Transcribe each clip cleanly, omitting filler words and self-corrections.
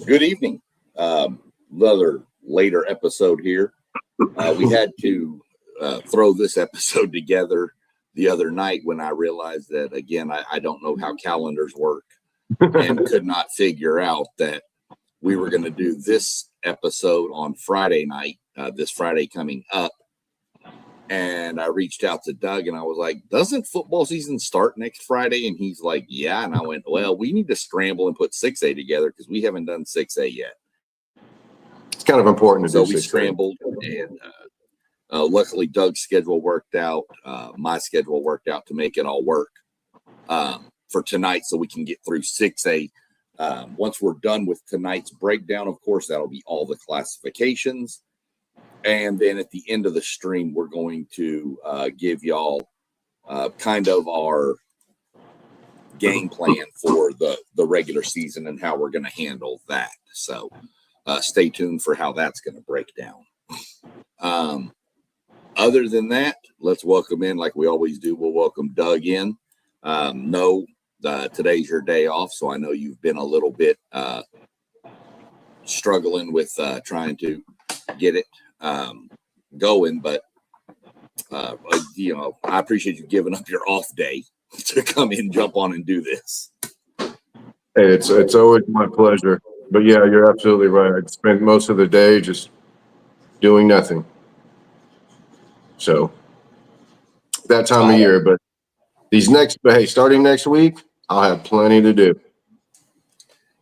Good evening. Another later episode here. We had to throw this episode together the other night when I realized that, again, I don't know how calendars work and could not figure out that we were going to do this episode on Friday night, this Friday coming up. And I reached out to Doug and I was like, doesn't football season start next Friday? And he's like, yeah. And I went, well, we need to scramble and put 6A together because we haven't done 6A yet. It's kind of important to do. So we scrambled and luckily Doug's schedule worked out. My schedule worked out to make it all work for tonight so we can get through 6A. Once we're done with tonight's breakdown, of course, that'll be all the classifications. And then at the end of the stream, we're going to give y'all kind of our game plan for the regular season and how we're going to handle that. So stay tuned for how that's going to break down. Other than that, let's welcome in like we always do. We'll welcome Doug in. Today's your day off, so I know you've been a little bit struggling with trying to get it going, but I appreciate you giving up your off day to come in, jump on and do this. Hey, it's always my pleasure. But yeah, you're absolutely right. I spent most of the day just doing nothing. So that time of year, but starting next week, I'll have plenty to do.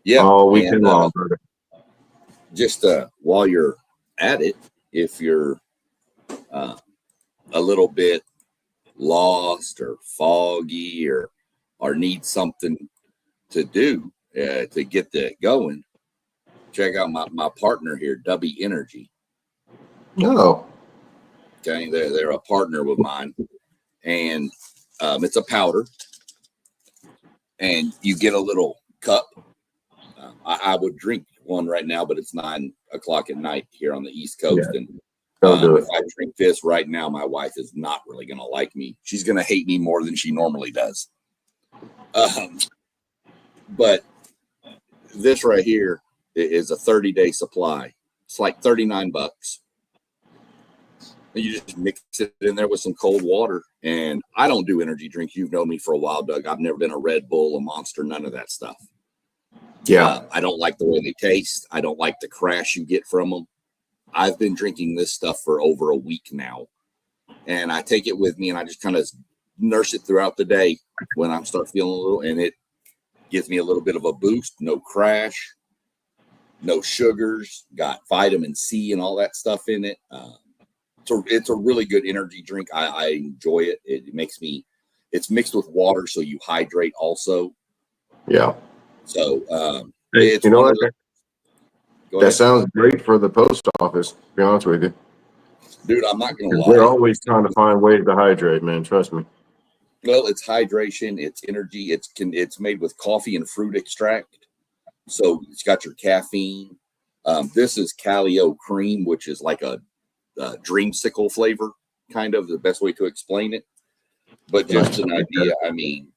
Yeah, all weekend long. Just while you're at it, if you're a little bit lost or foggy or need something to do to get that going, check out my partner here, W Energy. Oh. Okay, they're a partner with mine, and it's a powder, and you get a little cup. I would drink one right now, but it's 9 o'clock at night here on the East Coast. Yeah. And if I drink this right now, my wife is not really going to like me. She's going to hate me more than she normally does. But this right here is a 30-day supply. It's like $39. And you just mix it in there with some cold water. And I don't do energy drinks. You've known me for a while, Doug. I've never been a Red Bull, a Monster, none of that stuff. Yeah. I don't like the way they taste. I don't like the crash you get from them. I've been drinking this stuff for over a week now. And I take it with me and I just kind of nurse it throughout the day when I start feeling a little, and it gives me a little bit of a boost. No crash, no sugars, got vitamin C and all that stuff in it. It's a really good energy drink. I enjoy it. It's mixed with water, so you hydrate also. Yeah. So, hey, you know what? That sounds great for the post office, to be honest with you. Dude, I'm not going to lie. They're always trying to find ways to hydrate, man. Trust me. Well, it's hydration. It's energy. It's made with coffee and fruit extract. So it's got your caffeine. This is Calio cream, which is like a dreamsicle flavor, kind of the best way to explain it. But just an idea, I mean,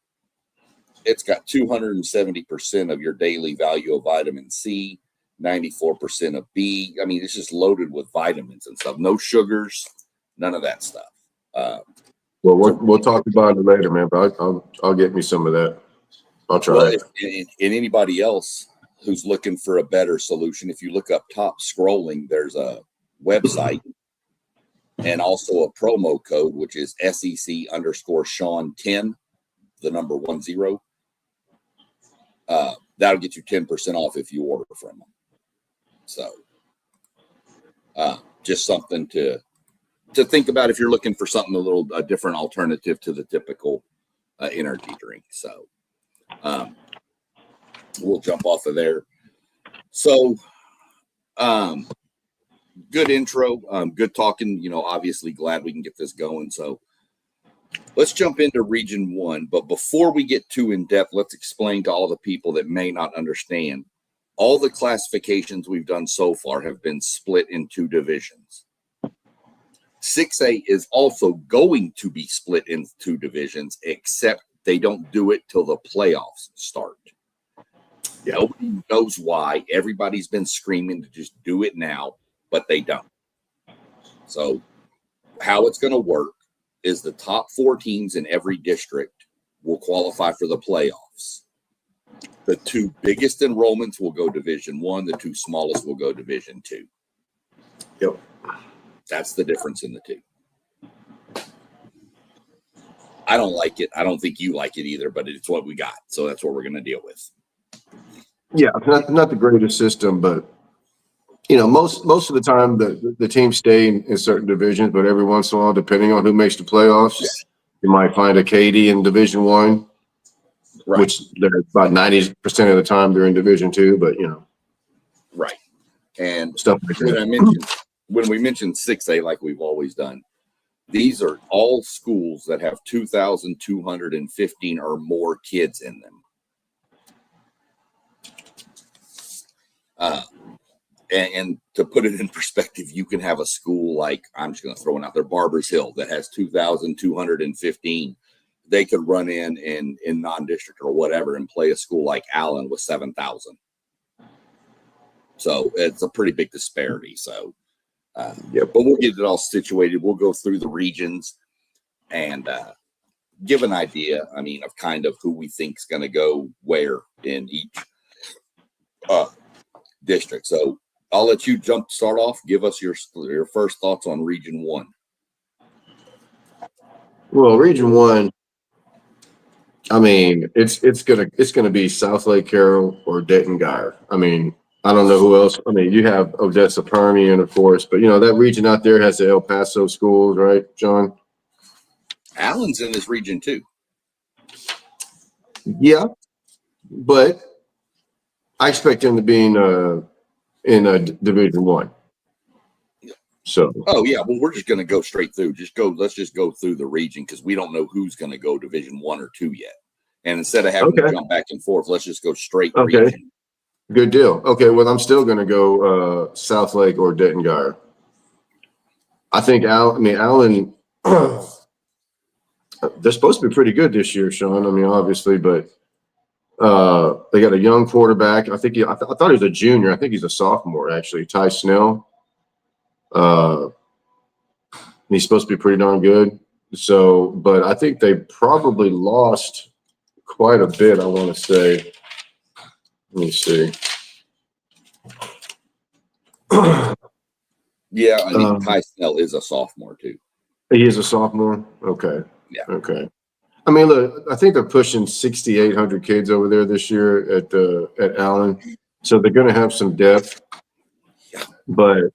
it's got 270% of your daily value of vitamin C, 94% of B. I mean, it's just loaded with vitamins and stuff. No sugars, none of that stuff. We'll talk about it later, man. But I'll get me some of that. I'll try it. And anybody else who's looking for a better solution, if you look up top scrolling, there's a website and also a promo code, which is SEC_Sean10, the number 10. That'll get you 10% off if you order from them. So just something to think about if you're looking for something a different alternative to the typical energy drink. So we'll jump off of there. So good intro, good talking, obviously glad we can get this going. So let's jump into Region 1. But before we get too in-depth, let's explain to all the people that may not understand. All the classifications we've done so far have been split in 2 divisions. 6A is also going to be split into 2 divisions, except they don't do it till the playoffs start. Yeah. Nobody knows why. Everybody's been screaming to just do it now, but they don't. So how it's going to work is the top 4 teams in every district will qualify for the playoffs. The 2 biggest enrollments will go Division I. The 2 smallest will go Division II. Yep. That's the difference in the 2. I don't like it. I don't think you like it either, but it's what we got. So that's what we're going to deal with. Yeah, not the greatest system, but most of the time the teams stay in certain divisions, but every once in a while, depending on who makes the playoffs, you might find a Katy in Division I, Right. which they're about 90% of the time they're in Division II, but right. And stuff like that. When we mentioned 6A, like we've always done, these are all schools that have 2,215 or more kids in them. And to put it in perspective, you can have a school like, I'm just going to throw it out there, Barbers Hill, that has 2,215. They could run in non-district or whatever and play a school like Allen with 7,000. So it's a pretty big disparity. So, but we'll get it all situated. We'll go through the regions and give an idea, of kind of who we think is going to go where in each district. So I'll let you start off. Give us your first thoughts on Region 1. Well, Region 1, it's gonna be South Lake Carroll or Dayton Guyer. I don't know who else. You have Odessa Permian, of course, but that region out there has the El Paso schools, right, John? Allen's in this region too. Yeah, but I expect him to be in Division I. So. Oh yeah, well we're just going to go straight through. Let's just go through the region because we don't know who's going to go Division I or II yet. And instead of having to jump back and forth, let's just go straight. Okay. Region. Good deal. Okay, well I'm still going to go South Lake or Dayton Guyer. I think Allen. They're supposed to be pretty good this year, Sean. Obviously, but they got a young quarterback. I thought he was a junior. I think he's a sophomore actually. Ty Snell. He's supposed to be pretty darn good. So, but I think they probably lost quite a bit. I want to say. Let me see. Yeah, Ty Snell is a sophomore too. He is a sophomore. Okay. Yeah. Okay. Look, I think they're pushing 6,800 kids over there this year at Allen, so they're going to have some depth. Yeah. But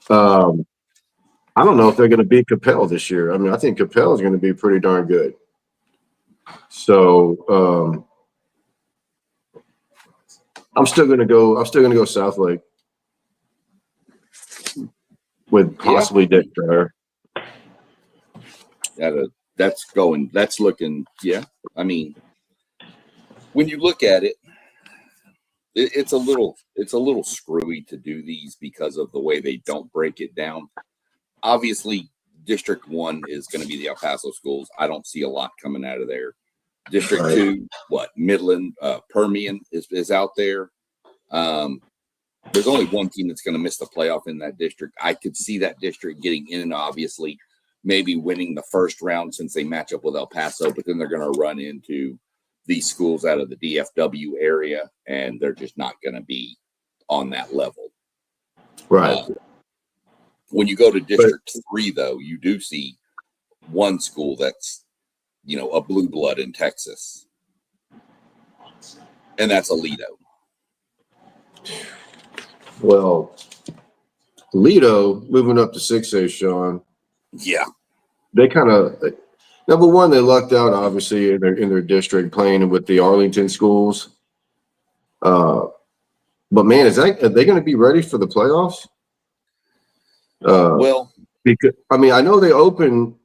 I don't know if they're going to beat Capel this year. I think Capel is going to be pretty darn good. So I'm still going to go South Lake with possibly Dick Fryer. That's looking. Yeah, when you look at it, it's a little screwy to do these because of the way they don't break it down. Obviously, District 1 is going to be the El Paso schools. I don't see a lot coming out of there. District 2, Midland, Permian is out there. There's only one team that's going to miss the playoff in that district. I could see that district getting in and obviously maybe winning the first round since they match up with El Paso, but then they're going to run into these schools out of the DFW area, and they're just not going to be on that level. Right. When you go to District 3, though, you do see one school that's, a blue blood in Texas, and that's Aledo. Well, Aledo moving up to 6A, Sean. Yeah. They kind of number one, they lucked out obviously in their district playing with the Arlington schools. But man, are they going to be ready for the playoffs? Well, because I know they open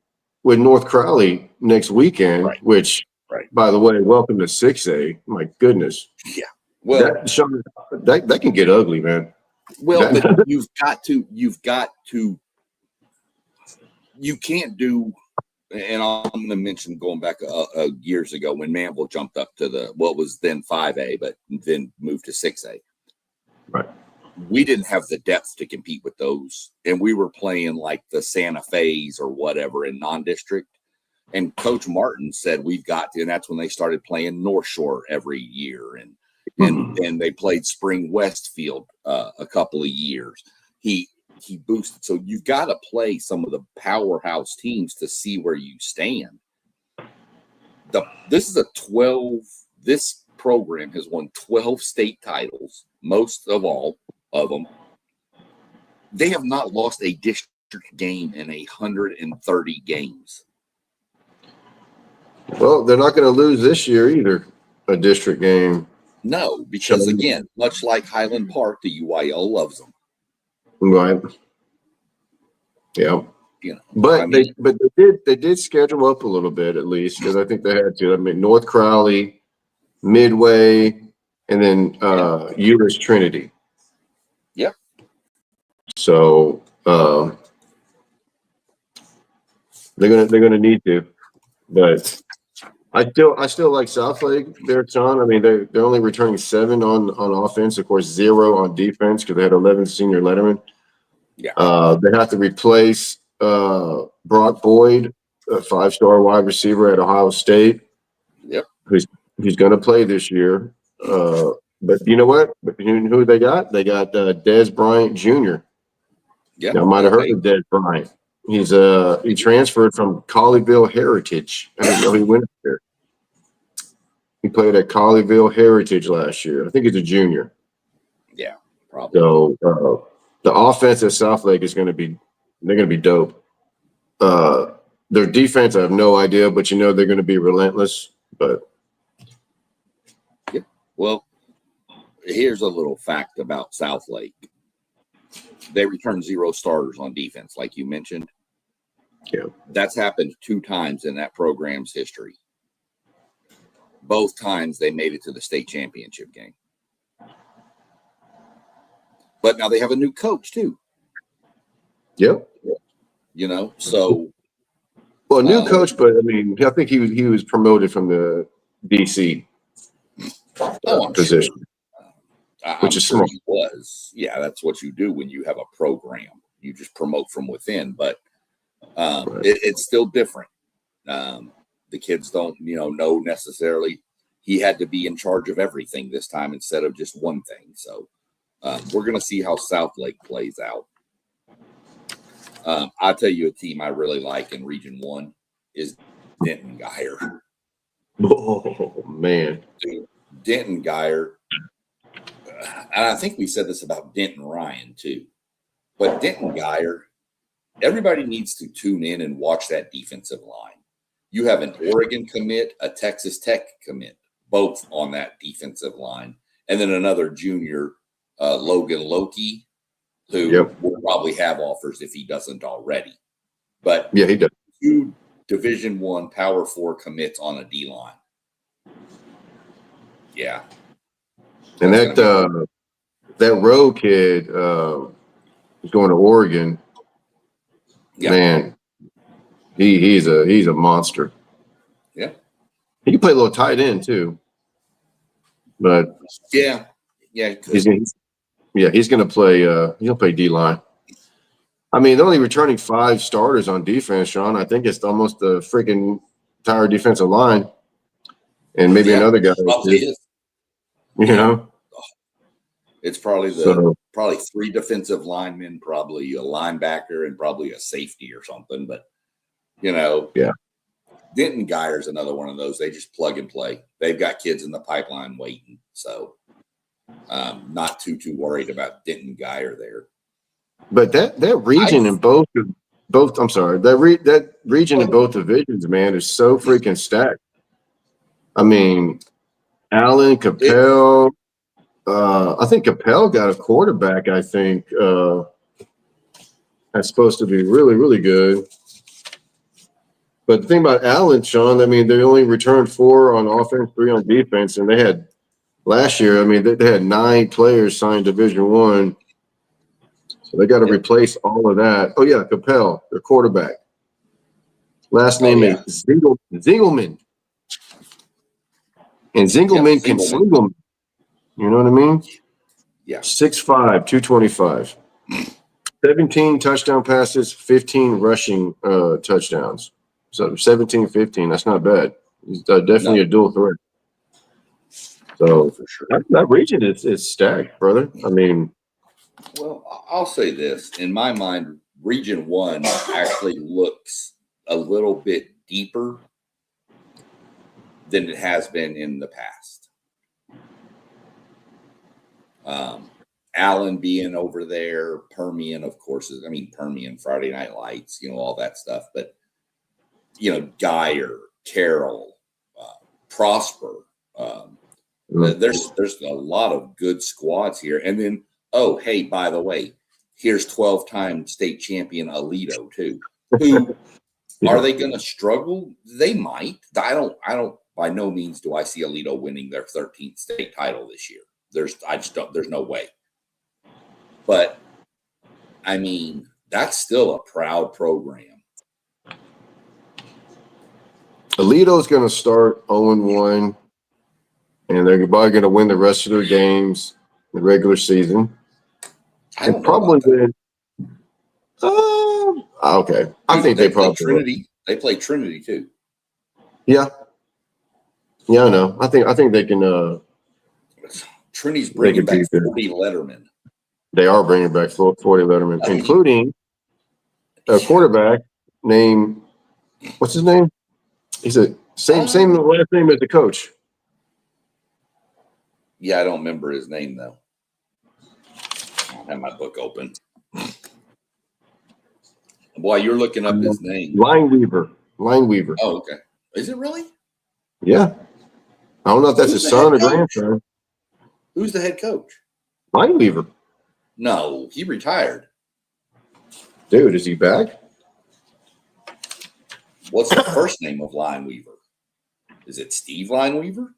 with North Crowley next weekend, which, by the way, welcome to 6A. My goodness. Yeah. Well, that can get ugly, man. Well, but you can't do and I'm going to mention going back years ago when Manville jumped up to what was then 5A, but then moved to 6A. Right. We didn't have the depth to compete with those, and we were playing like the Santa Fe's or whatever in non-district. And Coach Martin said we've got to, and that's when they started playing North Shore every year, and they played Spring Westfield a couple of years. He boosted. So you've got to play some of the powerhouse teams to see where you stand. This program has won 12 state titles, most of all of them. They have not lost a district game in 130 games. Well, they're not going to lose this year either, a district game. No, because again, much like Highland Park, the UIL loves them. Right. Yeah. You know, but they did schedule up a little bit at least, because I think they had to. I mean, North Crowley, Midway, and then Euless Trinity. Yep. So they're gonna need to, but I still like Southlake there, John. I mean, they're only returning 7 on offense, of course, 0 on defense because they had 11 senior lettermen. Yeah. They have to replace Brock Boyd, a 5-star wide receiver at Ohio State. Yep. Who's going to play this year. But you know what? Who they got? They got Des Bryant Jr. Yeah. I might have heard of Des Bryant. He transferred from Colleyville Heritage. I didn't know he went there. He played at Colleyville Heritage last year. I think he's a junior. Yeah, probably. So the offense at Southlake is going to be dope. Their defense, I have no idea, but they're going to be relentless. But yep. Well, here's a little fact about Southlake. They returned 0 starters on defense, like you mentioned. Yeah. That's happened 2 times in that program's history. Both times they made it to the state championship game. But now they have a new coach too. Yep. So. Well, new coach, but I mean, I think he was promoted from the DC position. Sure. Which is smart. He was. Yeah, that's what you do when you have a program. You just promote from within, but right. It's still different. The kids don't, know necessarily. He had to be in charge of everything this time instead of just one thing. So we're going to see how Southlake plays out. I'll tell you a team I really like in Region 1 is Denton Geyer. Oh, man. Dude, Denton Geyer. And I think we said this about Denton Ryan too. But Denton Geyer, everybody needs to tune in and watch that defensive line. You have an Oregon commit, a Texas Tech commit, both on that defensive line. And then another junior, Logan Loki, who will probably have offers if he doesn't already. But yeah, he does. 2 Division I Power 4 commits on a D line. Yeah. And that Rowe kid is going to Oregon. Yep. Man, he's a monster. Yeah. He can play a little tight end too. But yeah. He's going to play. He'll play D line. I mean, they're only returning 5 starters on defense, Sean. I think it's almost the freaking entire defensive line, and maybe another guy. It's probably probably 3 defensive linemen, probably a linebacker, and probably a safety or something. But Denton Geyer's another one of those. They just plug and play. They've got kids in the pipeline waiting, so not too worried about Denton Geyer there. But that region in both. I'm sorry. That region in both divisions, man, is so freaking stacked. I mean, Allen, Capel. I think Capel got a quarterback. I think that's supposed to be really, really good. But the thing about Allen, Sean, I mean, they only returned 4 on offense, 3 on defense, and they had last year. I mean, they had 9 players signed Division I, so they got to replace all of that. Oh yeah, Capel, their quarterback. Last name is Zingelman. And Zingelman can single. You know what I mean? Yeah. 6'5", 225. 17 touchdown passes, 15 rushing touchdowns. So 17, 15, that's not bad. He's definitely a dual threat. So for sure. that region is stacked, brother. I mean, well, I'll say this. In my mind, Region 1 actually looks a little bit deeper than it has been in the past. Allen being over there, Permian, of course, Permian, Friday Night Lights, all that stuff. But, Geyer, Carroll, Prosper, there's a lot of good squads here. And then, oh, hey, by the way, here's 12-time state champion Alito too. Who are they going to struggle? They might. I don't. By no means do I see Alito winning their 13th state title this year. There's no way. But that's still a proud program. Alito's going to start 0-1, and they're probably going to win the rest of their games in the regular season. And probably then. Okay. I think they probably Trinity. They play Trinity too. Yeah. Yeah, I know. I think they can. Trinity's bringing back 40 Letterman. They are bringing back 40 Letterman, including a quarterback named, what's his name? He's a same last name as the coach. Yeah, I don't remember his name though. I don't have my book open. Boy, you're looking up his name. Lineweaver. Oh, okay. Is it really? Yeah. I don't know if that's his son or grandson. Who's the head coach? Lineweaver. No, he retired. Dude, is he back? What's the first name of Lineweaver? Is it Steve Lineweaver?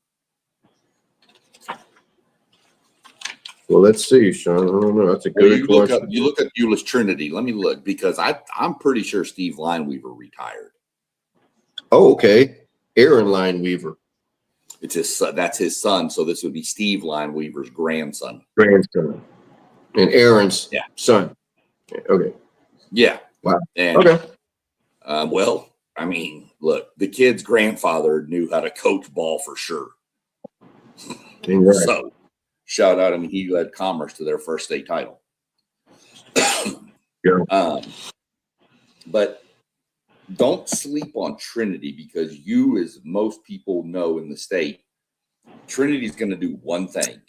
Well, let's see, Sean. I don't know. That's a good question. You look up Euless Trinity. Let me look because I'm pretty sure Steve Lineweaver retired. Oh, okay. Aaron Lineweaver. It's his son. That's his son. So this would be Steve Lineweaver's grandson. And Aaron's son. Okay. Yeah. Wow. And, okay. Look, the kid's grandfather knew how to coach ball for sure. Right. So, shout out. He led Commerce to their first state title. Yeah. But don't sleep on Trinity because as most people know in the state, Trinity's going to do one thing.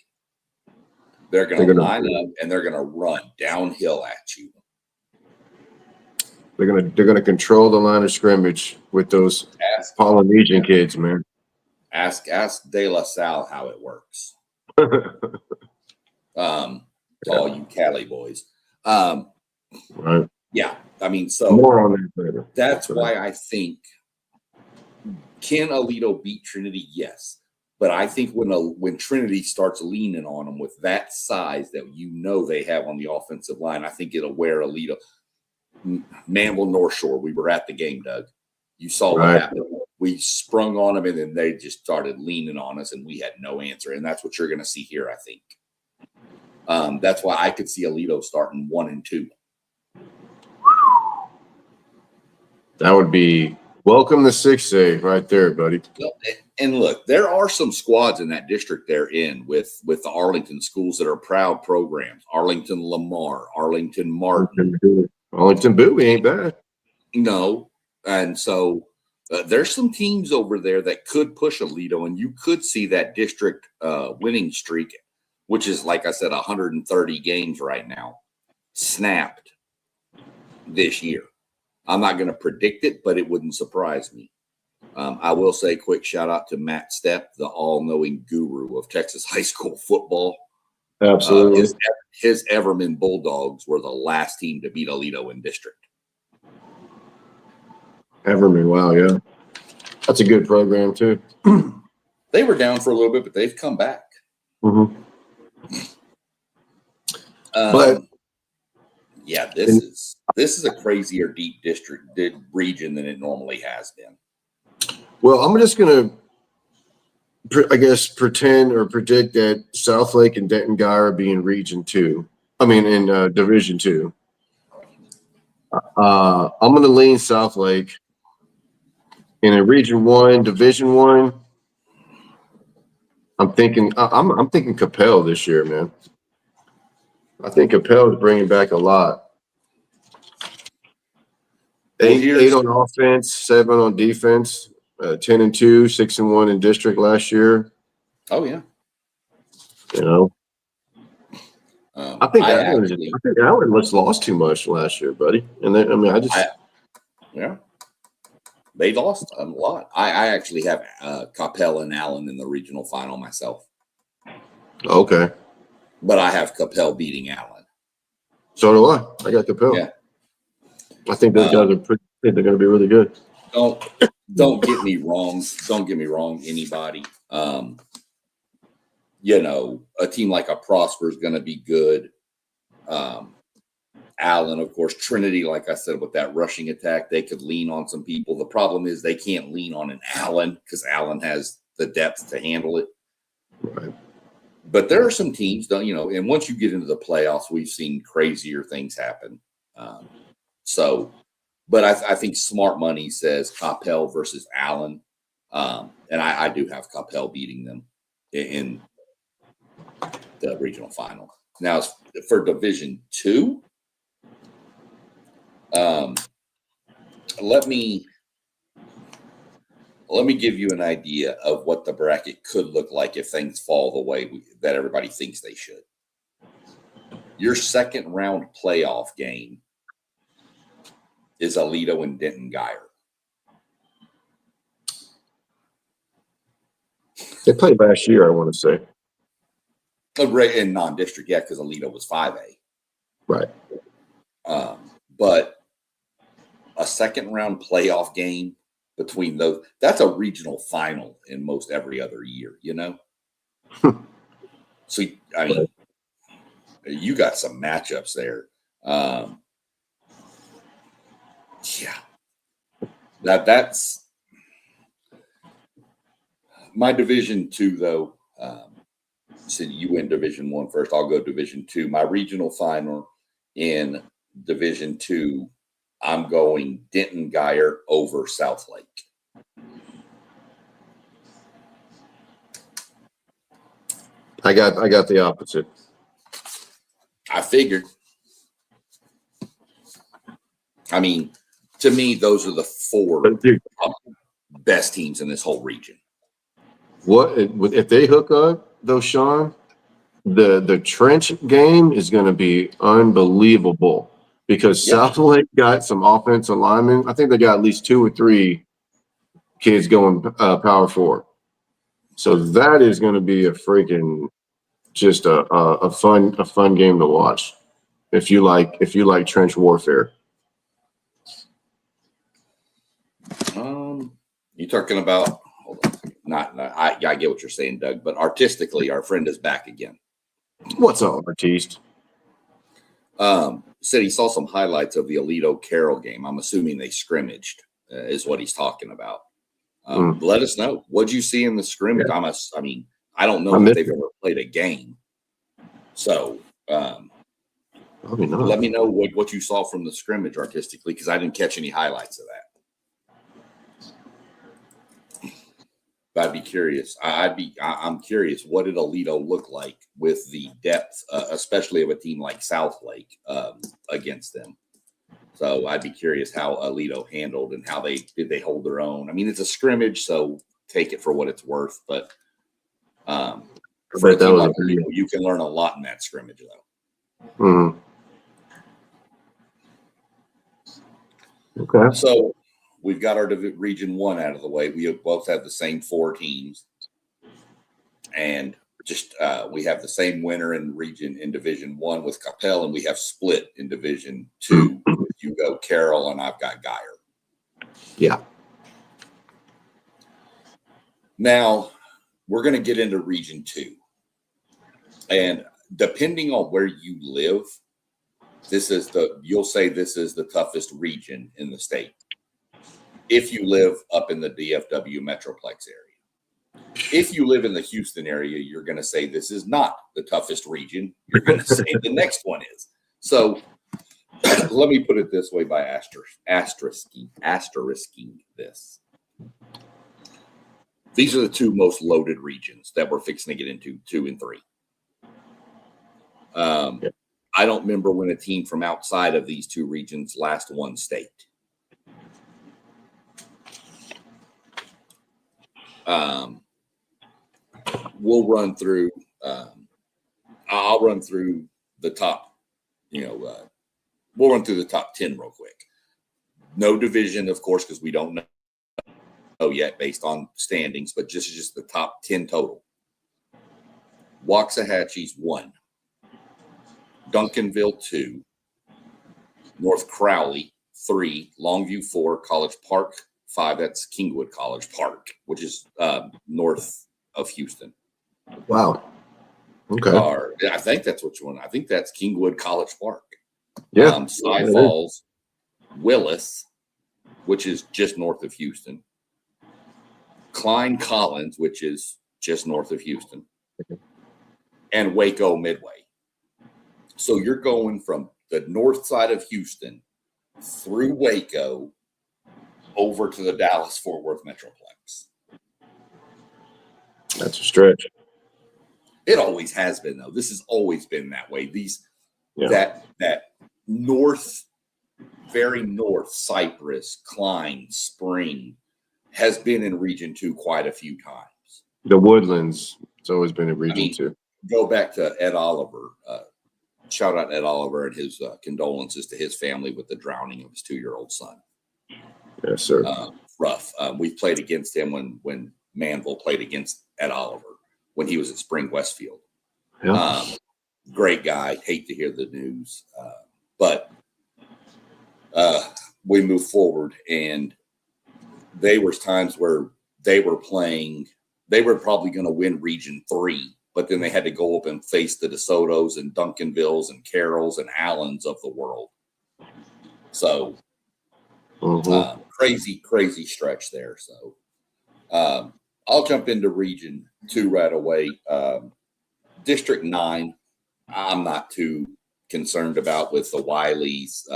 They're going to line up and they're going to run downhill at you. They're gonna control the line of scrimmage with those Polynesian kids, man. Ask De La Salle how it works. To all you Cali boys. Right. Yeah. So more on that later. That's why I think can Alito beat Trinity? Yes. But I think when Trinity starts leaning on them with that size that they have on the offensive line, I think it'll wear Alito. Manville North Shore, we were at the game, Doug. You saw what happened. We sprung on them, and then they just started leaning on us, and we had no answer. And that's what you're going to see here, I think. That's why I could see Alito starting 1-2. That would be welcome to 6A right there, buddy. And look, there are some squads in that district they're in with the Arlington schools that are proud programs. Arlington Lamar, Arlington Martin. Arlington Bowie ain't bad. No. And so there's some teams over there that could push Alito, and you could see that district winning streak, which is, like I said, 130 games right now, snapped this year. I'm not going to predict it, but it wouldn't surprise me. I will say quick shout out to Matt Stepp, the all-knowing guru of Texas high school football. Absolutely. His Everman Bulldogs were the last team to beat Alito in district. Everman, wow, yeah. That's a good program, too. They were down for a little bit, but they've come back. Mm-hmm. But Yeah, this is a crazier deep region than it normally has been. Well, I'm just going to, I guess, pretend or predict that South Lake and Denton Guy are being Region 2. I mean, in Division 2. I'm going to lean South Lake. In a Region 1, Division 1, I'm thinking Capel this year, man. I think Capel is bringing back a lot. Eight on offense, 7 on defense, 10-2, 6-1 in district last year. Oh yeah. You know, I think Allen was lost too much last year, buddy. And then, yeah, they lost a lot. I actually have Capel and Allen in the regional final myself. Okay, but I have Capel beating Allen. So do I. I got Capel. Yeah, I think those guys they're going to be really good. Don't get me wrong. Don't get me wrong. Anybody, a team like a Prosper is going to be good. Allen, of course, Trinity, like I said, with that rushing attack, they could lean on some people. The problem is they can't lean on an Allen because Allen has the depth to handle it. Right. But there are some teams, and once you get into the playoffs, we've seen crazier things happen. But I think smart money says Capel versus Allen. And I do have Capel beating them in the regional final. Now, for Division 2, let me give you an idea of what the bracket could look like if things fall the way that everybody thinks they should. Your second round playoff game is Aledo and Denton Guyer. They played last year, I want to say. In non-district, yeah, because Aledo was 5A. Right. But a second round playoff game between those, that's a regional final in most every other year, So, I mean, you got some matchups there. Yeah. That's my Division 2, though. So you win Division 1 first. I'll go Division 2. My regional final in Division 2, I'm going Denton Guyer over South Lake. I got the opposite. I figured. I mean, to me, those are the 4 best teams in this whole region. What if they hook up though, Sean? The trench game is going to be unbelievable because South Lake got some offensive linemen. I think they got at least 2 or 3 kids going power forward. So that is going to be a freaking just a fun game to watch if you like trench warfare. You talking about? Hold on. Not I get what you're saying, Doug. But artistically, our friend is back again. What's up, Artiste? Said he saw some highlights of the Aledo Carroll game. I'm assuming they scrimmaged, is what he's talking about. Let us know. What'd you see in the scrimmage? Yeah. I mean, I don't know if they've ever played a game. So let me know what you saw from the scrimmage artistically, because I didn't catch any highlights of that. But I'd be curious. I'm curious. What did Aledo look like with the depth, especially of a team like South Lake against them? So I'd be curious how Aledo handled and how did they hold their own. I mean, it's a scrimmage, so take it for what it's worth. But for a team like Aledo, you can learn a lot in that scrimmage, though. Mm-hmm. Okay. So we've got our Region 1 out of the way. We both have the same 4 teams. And just we have the same winner in Division 1 with Capel, and we have split in Division 2. You go Carroll, and I've got Guyer. Yeah. Now, we're going to get into Region 2. And depending on where you live, you'll say this is the toughest region in the state if you live up in the DFW Metroplex area. If you live in the Houston area, you're going to say this is not the toughest region. You're going to say the next one is. So let me put it this way by asterisking this. These are the two most loaded regions that we're fixing to get into, 2 and 3. I don't remember when a team from outside of these two regions last won state. We'll run through. I'll run through the top. We'll run through the top 10 real quick. No division, of course, because we don't know yet based on standings, but just the top 10 total. Waxahachie's 1. Duncanville 2, North Crowley 3, Longview 4, College Park 5. That's Kingwood College Park, which is north of Houston. Wow. Okay. I think that's which one. I think that's Kingwood College Park. Yeah. Cy Falls, Willis, which is just north of Houston. Klein Collins, which is just north of Houston. And Waco Midway. So you're going from the north side of Houston through Waco over to the Dallas-Fort Worth Metroplex. That's a stretch. It always has been, though. This has always been that way. That north, very north, Cypress, Klein, Spring has been in Region 2 quite a few times. The Woodlands, it's always been in Region 2. Go back to Ed Oliver. Shout out Ed Oliver and his condolences to his family with the drowning of his 2-year-old son. Yes, sir. Rough. We played against him when Manville played against Ed Oliver when he was at Spring Westfield. Yeah. Great guy. Hate to hear the news. But we moved forward, and there was times where they were probably going to win Region 3. But then they had to go up and face the DeSotos and Duncanvilles and Carrolls and Allens of the world. So crazy stretch there. So I'll jump into Region 2 right away. District 9, I'm not too concerned about with the Wileys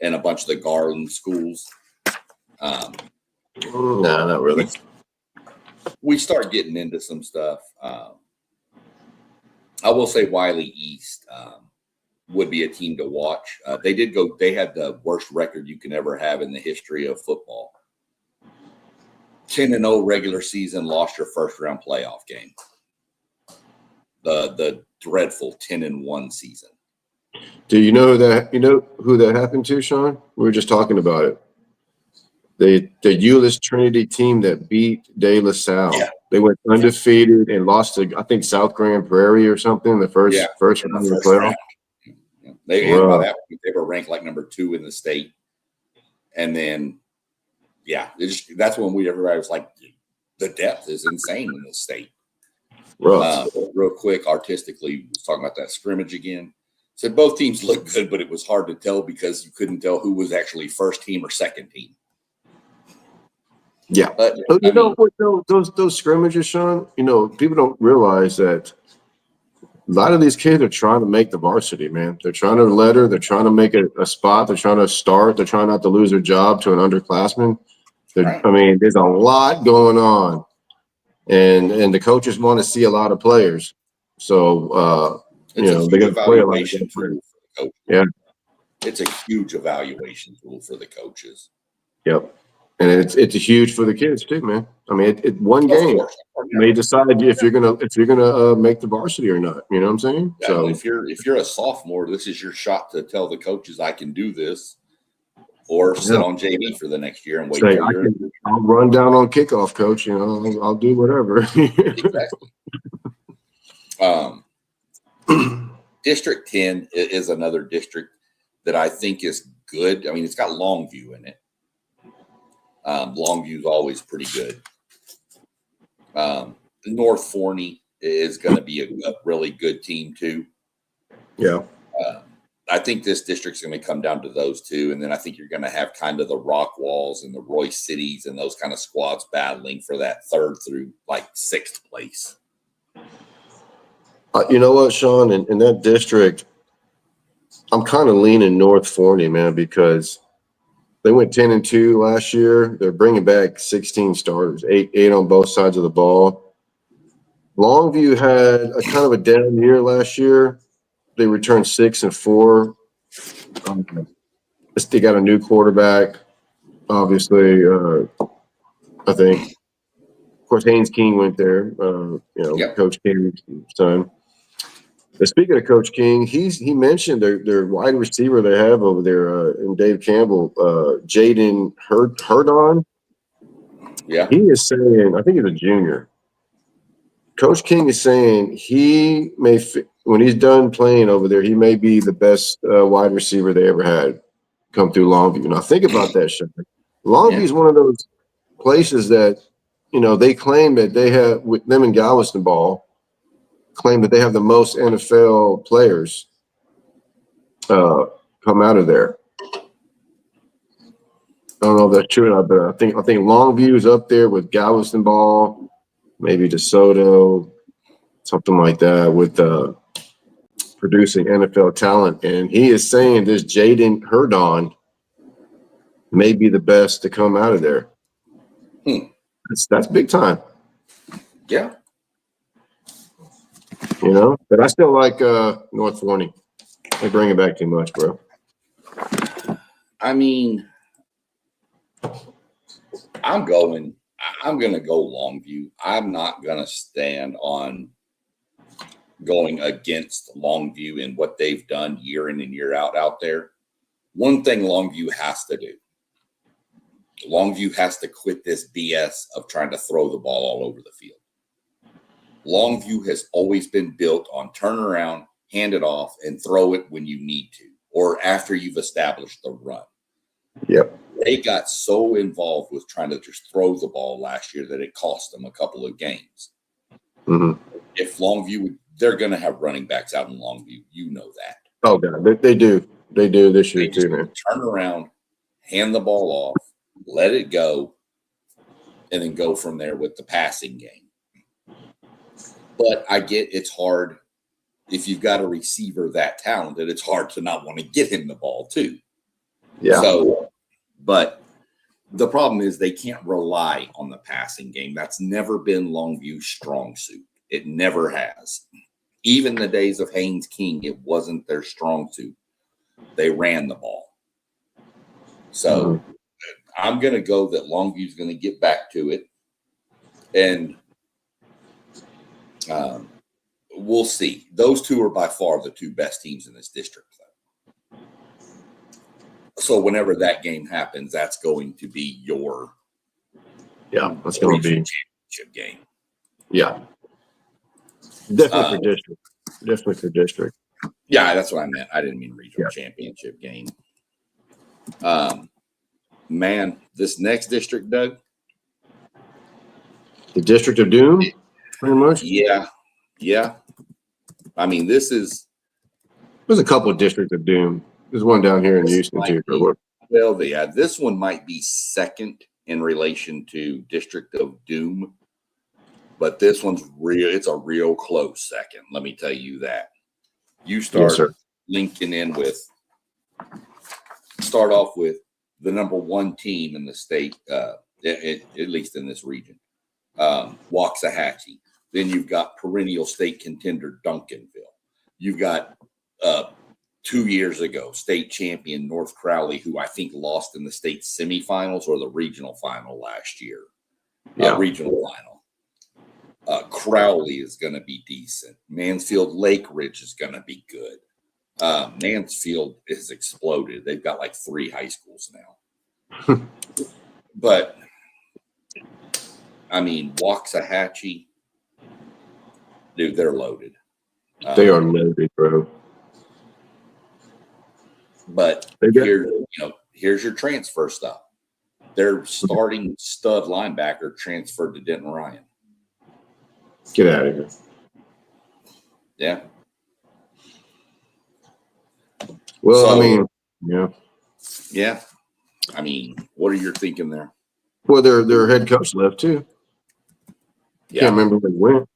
and a bunch of the Garland schools. No, not really. We start getting into some stuff. I will say Wiley East would be a team to watch. They had the worst record you can ever have in the history of football. 10-0 regular season, lost your first round playoff game. The dreadful 10-1 season. Do you know who that happened to, Sean? We were just talking about it. The Euless Trinity team that beat De La Salle. Yeah. They went undefeated and lost to, I think, South Grand Prairie or something. The first round of the playoff. Yeah. By that point, they were ranked like number 2 in the state, and then that's when everybody was like, the depth is insane in this state. Real quick, artistically, was talking about that scrimmage again. Said both teams looked good, but it was hard to tell because you couldn't tell who was actually first team or second team. Yeah, but those scrimmages, Sean. People don't realize that a lot of these kids are trying to make the varsity. Man, they're trying to letter. They're trying to make a spot. They're trying to start. They're trying not to lose their job to an underclassman. Right. I mean, there's a lot going on, and the coaches want to see a lot of players. So they're going to play a lot of players. For the coaches. Yeah, it's a huge evaluation tool for the coaches. Yep. And it's huge for the kids too, man. I mean, one game may decide if you're gonna make the varsity or not. You know what I'm saying? Yeah, so if you're a sophomore, this is your shot to tell the coaches I can do this, or sit on JV for the next year and wait. I'll run down on kickoff, coach. I'll do whatever. Exactly. District 10 is another district that I think is good. I mean, it's got Longview in it. Longview is always pretty good. North Forney is going to be a really good team too. Yeah. I think this district's going to come down to those two, and then I think you're going to have kind of the Rock Walls and the Royce Cities and those kind of squads battling for that 3rd through like 6th place. You know what, Sean? In that district, I'm kind of leaning North Forney, man, because they went 10-2 last year. They're bringing back 16 starters, eight on both sides of the ball. Longview had a kind of a down year last year. They returned 6-4. They got a new quarterback, obviously. I think, of course, Haynes King went there. Yep. Coach King's son. Speaking of Coach King, he mentioned their wide receiver they have over there, and Dave Campbell, Jaden Herdon. Yeah. He is saying, I think he's a junior. Coach King is saying he may, when he's done playing over there, he may be the best wide receiver they ever had come through Longview. Now think about that, Sean. Longview is one of those places that, they claim that they have, with them and Galveston Ball, claim that they have the most NFL players come out of there. I don't know if that's true or not, but I think Longview is up there with Galveston Ball, maybe DeSoto, something like that, with producing NFL talent. And he is saying this Jaden Herdon may be the best to come out of there. That's big time. Yeah. But I still like North Forney. They bring it back too much, bro. I mean, I'm going to go Longview. I'm not going to stand on going against Longview and what they've done year in and year out there. One thing Longview has to do. Longview has to quit this BS of trying to throw the ball all over the field. Longview has always been built on turn around, hand it off, and throw it when you need to, or after you've established the run. Yep. They got so involved with trying to just throw the ball last year that it cost them a couple of games. Mm-hmm. If Longview, they're going to have running backs out in Longview. You know that. Oh, God. They do. They do this year too, man. Turn around, hand the ball off, let it go, and then go from there with the passing game. But I get it's hard. If you've got a receiver that talented, it's hard to not want to get him the ball too. Yeah. So, but the problem is they can't rely on the passing game. That's never been Longview's strong suit. It never has. Even the days of Haynes King, it wasn't their strong suit. They ran the ball. So I'm going to go that Longview's going to get back to it. And we'll see. Those two are by far the two best teams in this district. So whenever that game happens, that's going to be your that's going to be championship game. Yeah. Definitely for district. Definitely for district. Yeah, that's what I meant. I didn't mean regional championship game. Man, this next district, Doug. The District of Doom, pretty much. Yeah. I mean, there's a couple of Districts of Doom. There's one down here in Houston too. Well, yeah, this one might be second in relation to District of Doom, but this one's real. It's a real close second. Let me tell you that. You start linking in with. Start off with the number one team in the state, at least in this region, Waxahachie. Then you've got perennial state contender Duncanville. You've got 2 years ago state champion North Crowley, who I think lost in the state semifinals or the regional final last year. Regional final. Crowley is going to be decent. Mansfield Lake Ridge is going to be good. Mansfield has exploded. They've got like 3 high schools now. But, I mean, Waxahachie, dude, they're loaded. They are loaded, bro. But here's your transfer stuff. Their starting stud linebacker transferred to Denton Ryan. Get out of here. Yeah. Well, So, I mean, yeah. yeah. I mean, what are you thinking there? Well, their head coach left too. Yeah. Can't remember where he went,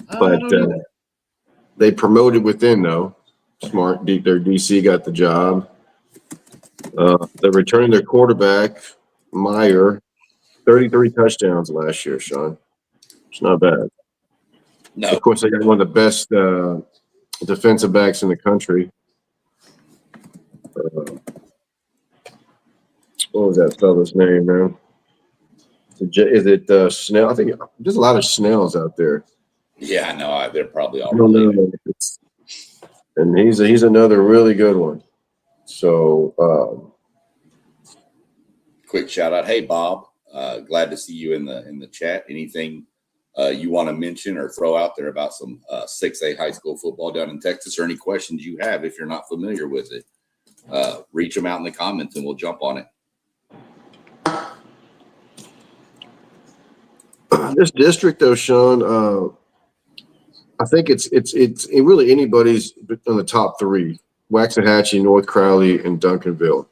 I but don't know. they promoted within though. Smart. Their DC got the job. They're returning their quarterback, Meyer, 33 touchdowns last year, Sean. It's not bad. No. Of course, they got one of the best defensive backs in the country. What was that fella's name, man? Is it Snell? I think there's a lot of Snells out there. Yeah, I know. They're probably all I don't related. know. And he's another really good one. So Quick shout out. Hey, Bob. Glad to see you in the chat. Anything you want to mention or throw out there about some 6A high school football down in Texas, or any questions you have if you're not familiar with it, reach them out in the comments and we'll jump on it. this district, though, Sean, I think it's really anybody's on the top three: Waxahachie, North Crowley, and Duncanville.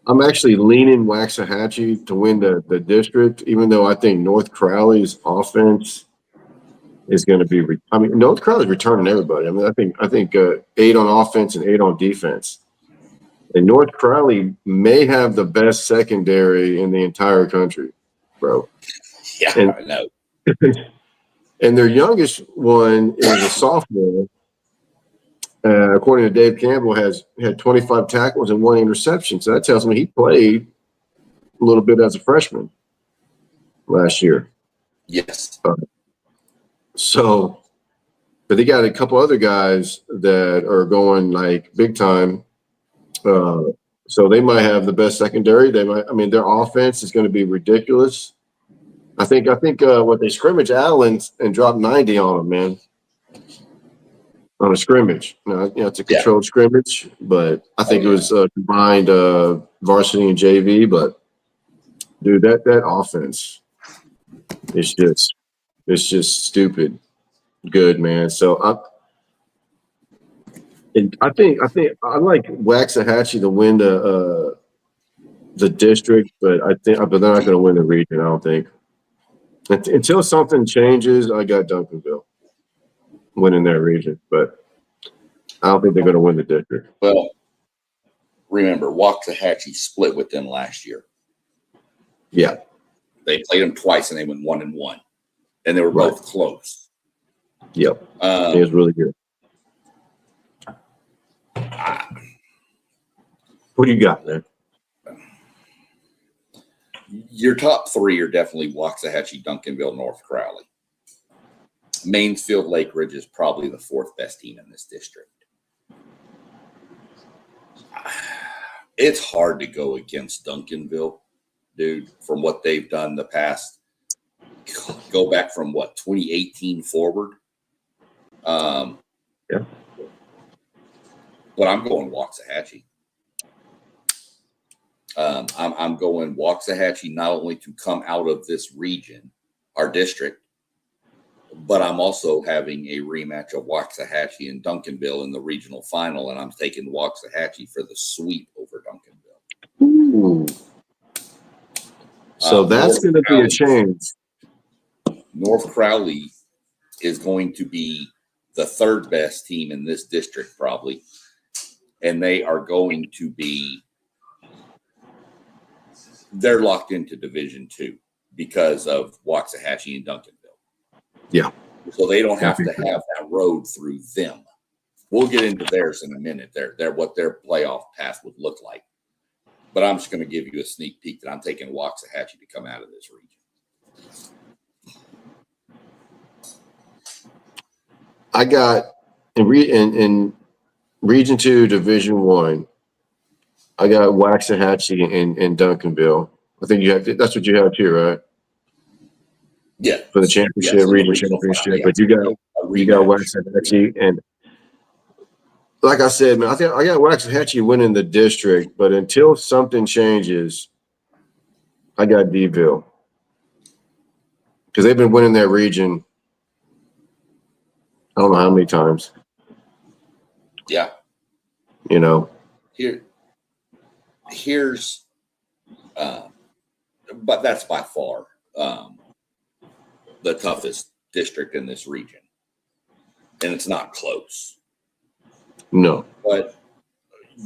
I'm actually leaning Waxahachie to win the district, even though I think North Crowley's offense is going to be. North Crowley's returning everybody. I mean, I think 8 on offense and 8 on defense. And North Crowley may have the best secondary in the entire country, bro. Yeah, and, I know. And their youngest one is a sophomore. According to Dave Campbell, had 25 tackles and 1 interception. So that tells me he played a little bit as a freshman last year. Yes. But they got a couple other guys that are going like big time. So they might have the best secondary. Their offense is going to be ridiculous. I think what they scrimmage Allen and dropped 90 on him, man. On a scrimmage. It's a controlled scrimmage, but I think it was combined varsity and JV. But dude, that offense is just stupid good, man. So I think I like Waxahachie to win the district, but they're not going to win the region. I don't think until something changes. I got Duncanville winning their region, but I don't think they're going to win the district. Well, remember, Waxahachie split with them last year. Yeah, they played them twice and they went 1-1, and they were both close. Yep, it was really good. What do you got, man? Your top 3 are definitely Waxahachie, Duncanville, North Crowley. Mansfield Lake Ridge is probably the 4th best team in this district. It's hard to go against Duncanville, dude, from what they've done the past. Go back from 2018 forward. Yeah. But I'm going Waxahachie. I'm going Waxahachie not only to come out of this region, our district, but I'm also having a rematch of Waxahachie and Duncanville in the regional final, and I'm taking Waxahachie for the sweep over Duncanville. Ooh. So that's going to be a change. North Crowley is going to be the 3rd best team in this district, probably, and they are going to be. They're locked into Division II because of Waxahachie and Duncanville. Yeah. So they don't have to have that road through them. We'll get into theirs in a minute. What their playoff path would look like. But I'm just going to give you a sneak peek that I'm taking Waxahachie to come out of this region. I got in Region 2, Division 1. I got Waxahachie and Duncanville. I think that's what you have too, right? Yeah. For the championship, region championship. But you got Waxahachie, and like I said, man, I got Waxahachie winning the district, but until something changes, I got Deville. Because they've been winning their region I don't know how many times. Yeah. You know, here's, but that's by far the toughest district in this region, and it's not close. no. But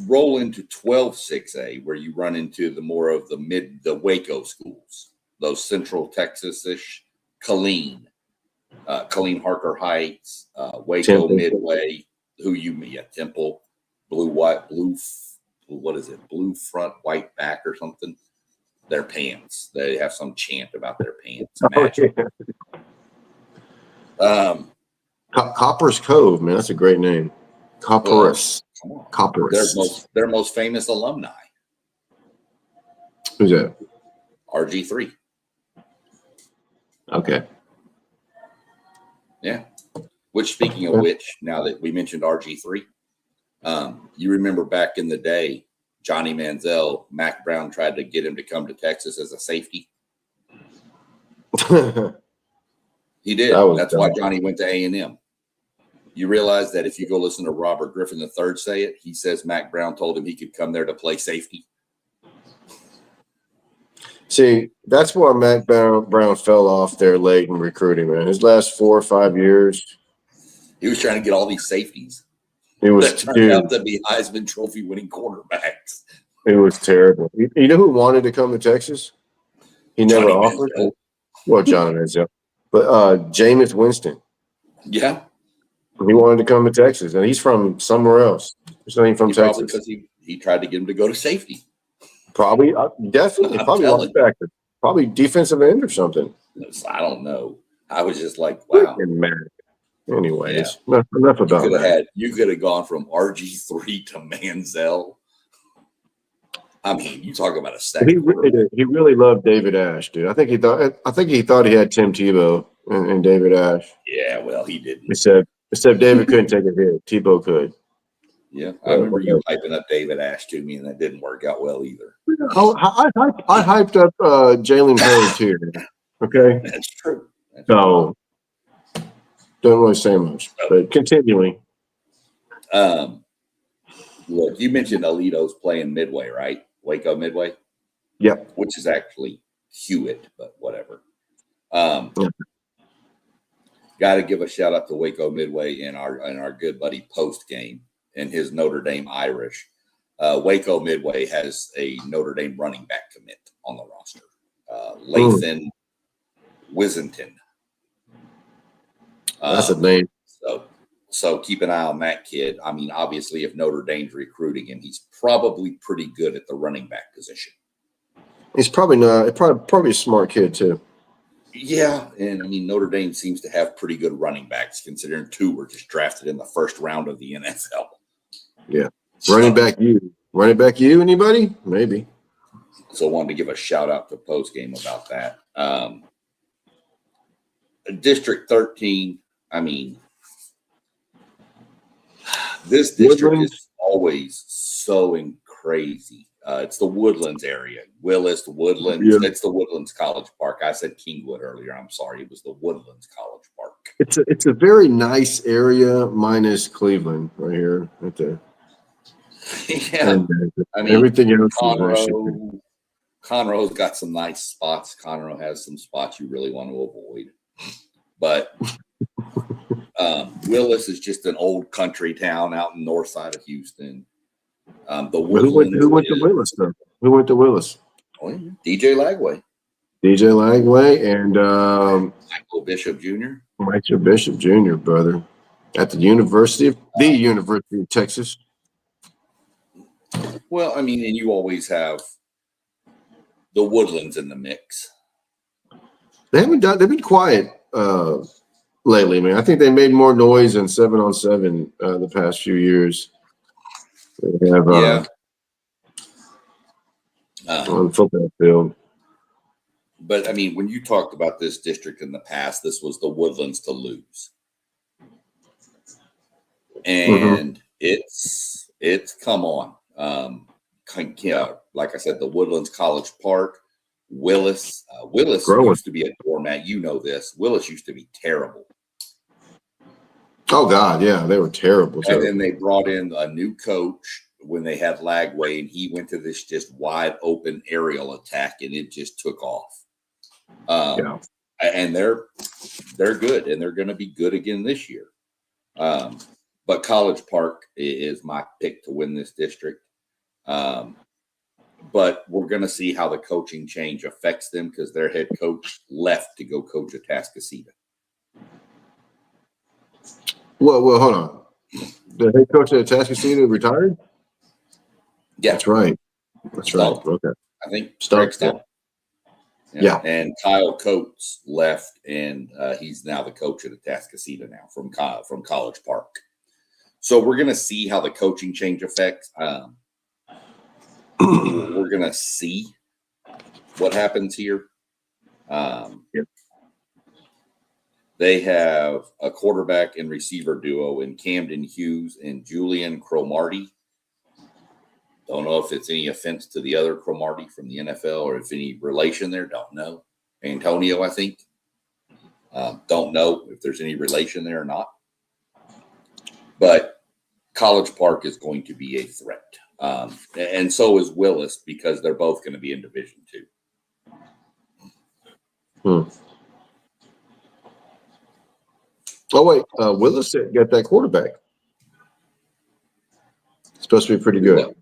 roll into 12-6A, where you run into the more of the Waco schools, those Central Texas-ish, Killeen, Harker Heights, Waco, Temple. Midway, Temple, blue front, white back or something. Their pants. They have some chant about their pants. Copper's Cove, man, that's a great name. Copperus. Well, Copperus. Their most famous alumni. Who's that? RG3. Okay. Yeah. Which, speaking of which, now that we mentioned RG3, you remember back in the day, Johnny Manziel, Mac Brown tried to get him to come to Texas as a safety. He did. That's why Johnny went to A&M. You realize that if you go listen to Robert Griffin III say it, he says Mac Brown told him he could come there to play safety. See, that's why Mac Brown fell off there late in recruiting, man. His last 4 or 5 years, he was trying to get all these safeties. It was that turned out to be Heisman Trophy winning quarterbacks. It was terrible. You know who wanted to come to Texas? He never offered. Well, Johnny Manziel, but Jameis Winston. Yeah, he wanted to come to Texas, and he's from somewhere else. He's not even from Texas. Because he tried to get him to go to safety. Probably, definitely, probably linebacker, probably defensive end or something. I don't know. I was just like, wow. Anyways, enough about that. You could have gone from RG3 to Manziel. I mean, you talk about a second. He really did. He really loved David Ash, dude. I think he thought he had Tim Tebow and David Ash. Yeah, well, he didn't. Except David couldn't take a hit. Tebow could. Yeah, I remember you hyping up David Ash to me, and that didn't work out well either. Oh, I hyped up Jalen Hurd too. Okay, that's true. So don't really say much, but continuing. Look, you mentioned Alito's playing Midway, right? Waco Midway. Yep. Which is actually Hewitt, but whatever. Got to give a shout out to Waco Midway and our good buddy Post Game and his Notre Dame Irish. Waco Midway has a Notre Dame running back commit on the roster. Lathan Wissington. That's a name. So keep an eye on that kid. I mean, obviously, if Notre Dame's recruiting him, he's probably pretty good at the running back position. He's probably not. Probably a smart kid too. Yeah, and I mean Notre Dame seems to have pretty good running backs, considering 2 were just drafted in the first round of the NFL. Yeah, running back you. Anybody? Maybe. So I wanted to give a shout out to Post Game about that. District 13. I mean, this district is always so crazy. It's the Woodlands area. Willis, Woodlands. Yeah. It's the Woodlands College Park. I said Kingwood earlier. I'm sorry. It was the Woodlands College Park. It's a very nice area, minus Cleveland right here. Right there. Yeah. And, I mean, everything else. Conroe's got some nice spots. Conroe has some spots you really want to avoid. But Willis is just an old country town out in the north side of Houston. Who went to Willis, though? Who went to Willis? Oh, yeah. DJ Lagway. DJ Lagway and Michael Bishop Jr. Michael Bishop Jr., brother, at the University of Texas. Well, I mean, and you always have the Woodlands in the mix. They've been quiet lately, man. I think they made more noise than 7-on-7 the past few years. They have, on the football field. But I mean, when you talked about this district in the past, this was the Woodlands to lose, and it's come on. Like I said, the Woodlands College Park, Willis used to be a doormat. You know this. Willis used to be terrible. Oh God, yeah, they were terrible. And then they brought in a new coach when they had Lagway, and he went to this just wide open aerial attack, and it just took off. And they're good, and they're going to be good again this year. But College Park is my pick to win this district. But we're going to see how the coaching change affects them because their head coach left to go coach at Atascocita. Well, hold on. The head coach at Atascocita retired? Yeah. That's right. That's right. Okay. I think Stark. Yeah. And Kyle Coates left, and he's now the coach at Atascocita now from College Park. So we're going to see how the coaching change affects. We're going to see what happens here. They have a quarterback and receiver duo in Camden Hughes and Julian Cromartie. Don't know if it's any offense to the other Cromartie from the NFL or if any relation there. Don't know. Antonio, I think. Don't know if there's any relation there or not. But College Park is going to be a threat. And so is Willis because they're both going to be in Division II. Oh, wait. Willis got that quarterback. It's supposed to be pretty good.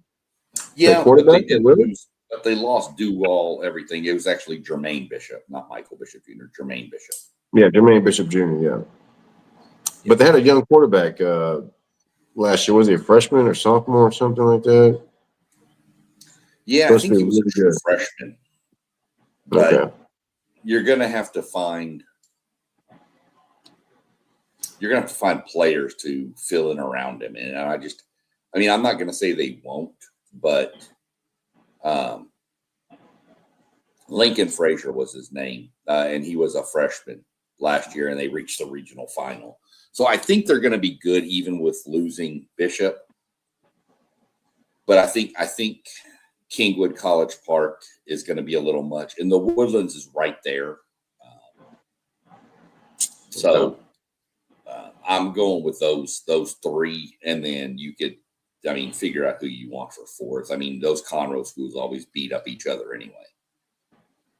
Yeah, but they did lose. But they lost Duval everything. It was actually Jermaine Bishop, not Michael Bishop Jr., Jermaine Bishop. Yeah, Jermaine Bishop Jr., yeah. But they had a young quarterback last year. Was he a freshman or sophomore or something like that? Yeah, I think he was a true freshman. But you're going to have to find players to fill in around him. And I'm not going to say they won't, but Lincoln Frazier was his name, and he was a freshman last year, and they reached the regional final. So I think they're going to be good even with losing Bishop. But I think Kingwood College Park is going to be a little much, and the Woodlands is right there. So I'm going with those three, and then you could, figure out who you want for fourth. Those Conroe schools always beat up each other anyway.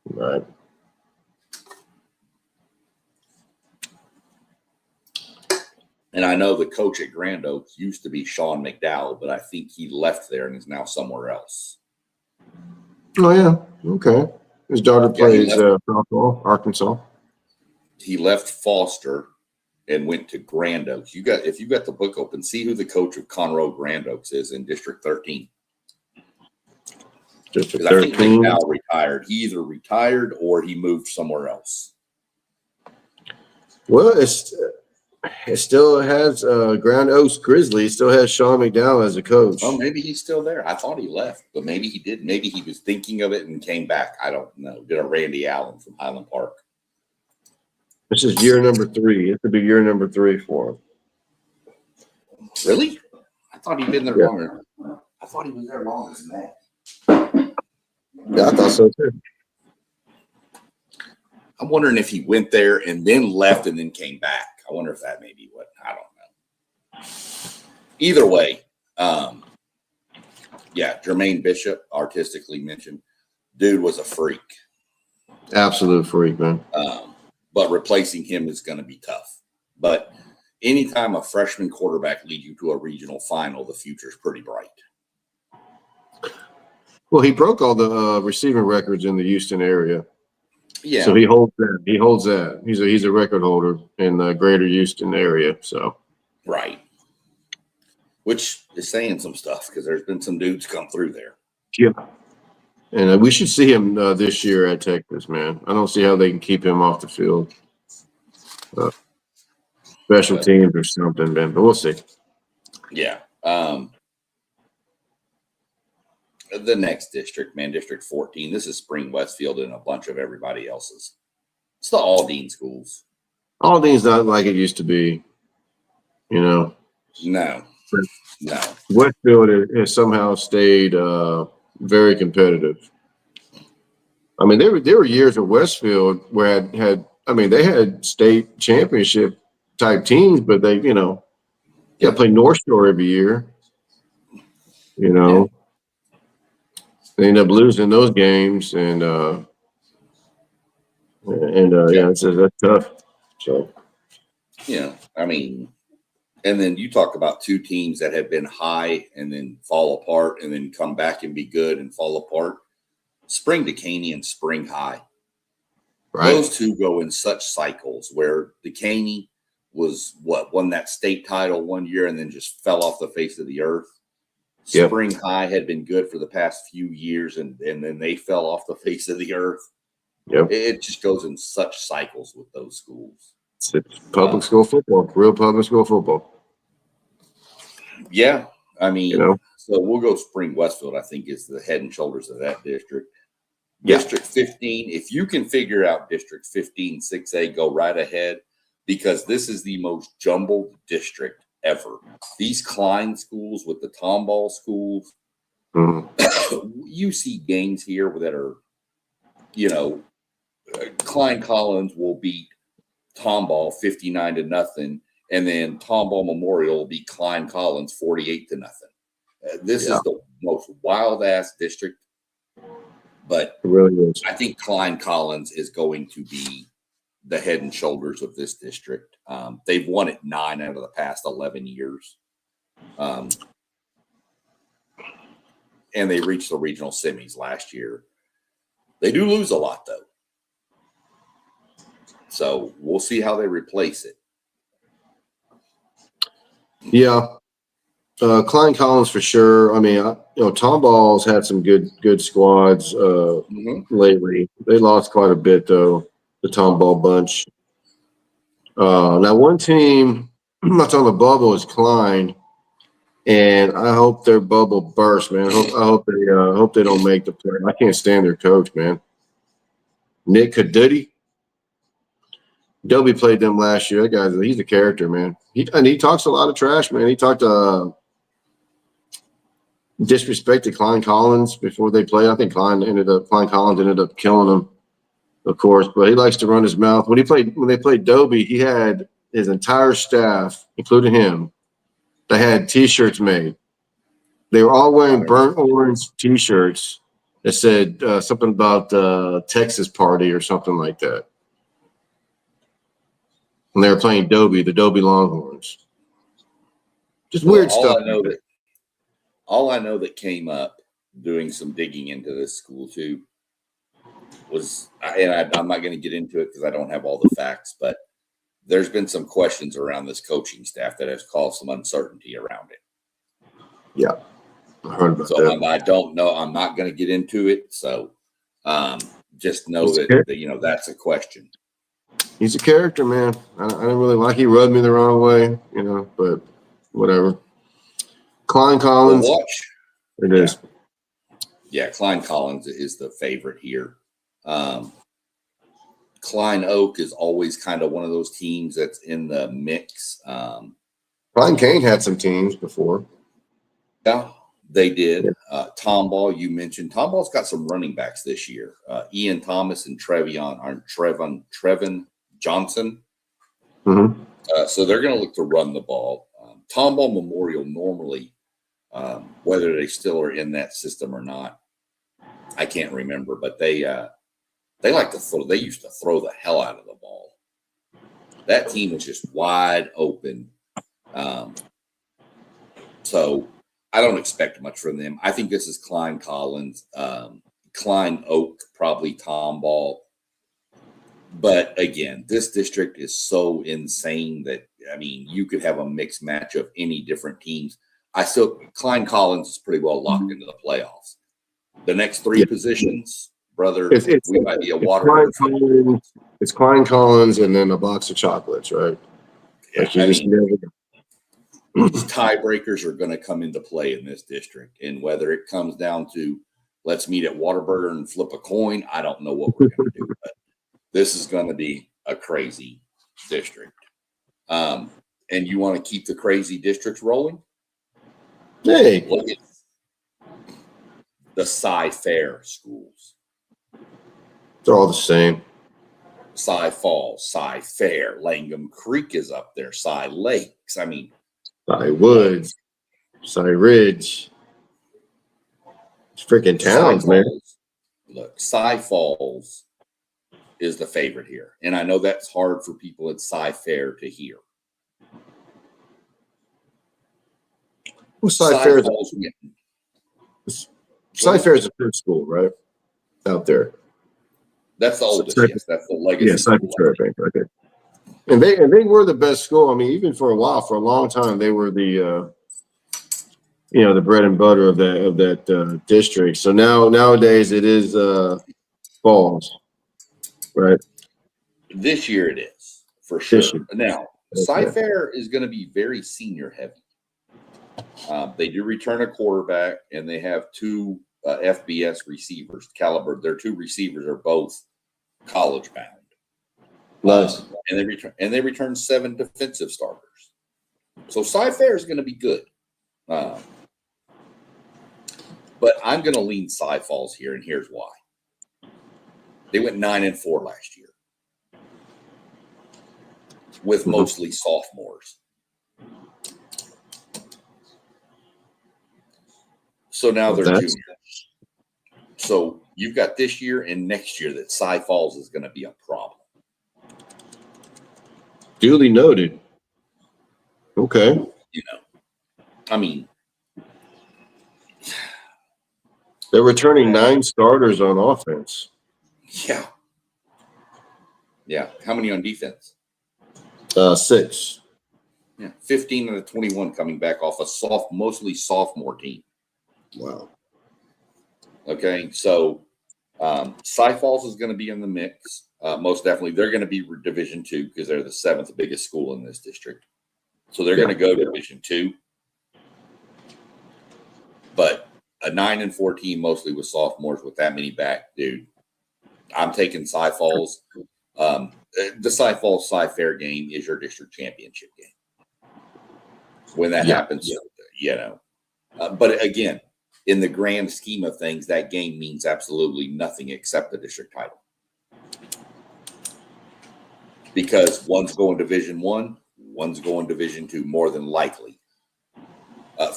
Right. And I know the coach at Grand Oaks used to be Sean McDowell, but I think he left there and is now somewhere else. Oh, yeah. Okay. His daughter plays softball, Arkansas. He left Foster and went to Grand Oaks. If you got the book open, see who the coach of Conroe Grand Oaks is in District 13. District 13. I think McDowell retired. He either retired or he moved somewhere else. Well, it still has Grand Oaks Grizzlies. Still has Sean McDowell as a coach. Well, maybe he's still there. I thought he left, but maybe he did. Maybe he was thinking of it and came back. I don't know. Did a Randy Allen from Highland Park. This is year number 3. It could be year number 3 for him. Really? I thought he'd been there longer. I thought he was there longer than that. Yeah, I thought so too. I'm wondering if he went there and then left and then came back. I wonder if that may be what. I don't know. Either way, Jermaine Bishop, artistically mentioned, dude was a freak. Absolute freak, man. But replacing him is going to be tough. But anytime a freshman quarterback leads you to a regional final, the future is pretty bright. Well, he broke all the receiving records in the Houston area. Yeah. So he holds that. He's a record holder in the greater Houston area. So. Right. Which is saying some stuff because there's been some dudes come through there. Yeah. And we should see him this year at Texas, man. I don't see how they can keep him off the field. Special teams or something, man. But we'll see. Yeah. The next district, man, District 14. This is Spring Westfield and a bunch of everybody else's. It's the Aldine schools. Aldine's not like it used to be, No. Westfield has somehow stayed very competitive. There were years at Westfield where they had state championship type teams, but they got to play North Shore every year. You know, they end up losing those games, and that's tough. So I mean, and then you talk about two teams that have been high and then fall apart and then come back and be good and fall apart. Spring Decaney and Spring High. right. Those two go in such cycles where Decaney won that state title one year and then just fell off the face of the earth. Yep. Spring High had been good for the past few years and then they fell off the face of the earth. Yep. It just goes in such cycles with those schools. It's public school football, real public school football. Yeah. I mean, You know? So we'll go Spring Westfield, I think, is the head and shoulders of that district. Yeah. District 15, if you can figure out District 15, 6A, go right ahead, because this is the most jumbled district ever. These Klein schools with the Tomball schools, you see games here that are, Klein Collins will beat Tomball 59-0, and then Tomball Memorial will beat Klein Collins 48-0. This is the most wild ass district. But it really is. I think Klein Collins is going to be the head and shoulders of this district. They've won it 9 out of the past 11 years. And they reached the regional semis last year. They do lose a lot, though. So we'll see how they replace it. Yeah. Klein Collins for sure. I mean, Tomball's had some good squads lately. They lost quite a bit though, the Tomball bunch. Now one team that's on the bubble is Klein, and I hope their bubble bursts, man. I hope they don't make the play. I can't stand their coach, man. Nick Cadutti. Dobie played them last year. That guy, he's a character, man. He talks a lot of trash, man. He talked disrespected Klein Collins before they played. I think Klein Collins ended up killing him, of course, but he likes to run his mouth. When they played Dobie, he had his entire staff, including him, that had T-shirts made. They were all wearing burnt orange T-shirts that said something about Texas party or something like that. And they were playing Dobie, the Dobie Longhorns. Just weird stuff. All I know that came up doing some digging into this school too was, and I'm not going to get into it because I don't have all the facts, but there's been some questions around this coaching staff that has caused some uncertainty around it. Yeah, I heard about that. So I don't know. I'm not going to get into it. So just know that that's a question. He's a character, man. I didn't really like. He rubbed me the wrong way, but whatever. Klein Collins. Watch. It is. Yeah, Klein Collins is the favorite here. Klein Oak is always kind of one of those teams that's in the mix. Klein Kane had some teams before. Yeah, they did. Tomball, you mentioned. Tomball's got some running backs this year. Ian Thomas and Trevin Johnson. Mm-hmm. So they're going to look to run the ball. Tomball Memorial normally, whether they still are in that system or not, I can't remember, but they like to throw. They used to throw the hell out of the ball. That team was just wide open. So I don't expect much from them. I think this is Klein Collins, Klein Oak, probably Tomball. But again, this district is so insane that, you could have a mixed match of any different teams. Klein Collins is pretty well locked into the playoffs. The next 3 positions, brother, we might be a water. It's Klein Collins and then a box of chocolates, right? Yeah, these tiebreakers are going to come into play in this district. And whether it comes down to let's meet at Whataburger and flip a coin, I don't know what we're going to do. But this is going to be a crazy district. And you want to keep the crazy districts rolling? Hey. Look at the Cy-Fair schools. They're all the same. Cy Falls, Cy-Fair, Langham Creek is up there, Cy Lakes. Cy Woods, Cy Ridge. It's freaking towns, man. Look, Cy Falls is the favorite here. And I know that's hard for people at Cy Fair to hear. Well, Cy Fair is a good school, right? Out there. That's the oldest, yes. That's the legacy. Yeah, Cypress Fairbank. Okay. And they were the best school. I mean, even for a while, for a long time, they were the the bread and butter of that district. So nowadays it is Falls, right? This year it is for sure. Now, Cy Fair is going to be very senior heavy. They do return a quarterback, and they have two FBS receivers caliber. Their two receivers are both college bound. Nice. And they return 7 defensive starters. So Cy Fair is going to be good. But I'm going to lean Cy Falls here, and here's why. They went 9-4 last year with mostly sophomores. So now they're juniors. So you've got this year and next year that Cy Falls is going to be a problem. Duly noted. Okay. I mean, they're returning 9 starters on offense. Yeah. Yeah. How many on defense? 6. Yeah. 15 out of 21 coming back off a mostly sophomore team. Wow. Okay. So Cy Falls is going to be in the mix. Most definitely. They're going to be Division II because they're the 7th biggest school in this district. So they're going to go Division II. But a 9-4 team, mostly with sophomores with that many back, dude, I'm taking Cy Falls. The Cy Falls Cy Fair game is your district championship game. When that happens, but again, in the grand scheme of things, that game means absolutely nothing except the district title. Because one's going Division I, one's going Division II, more than likely.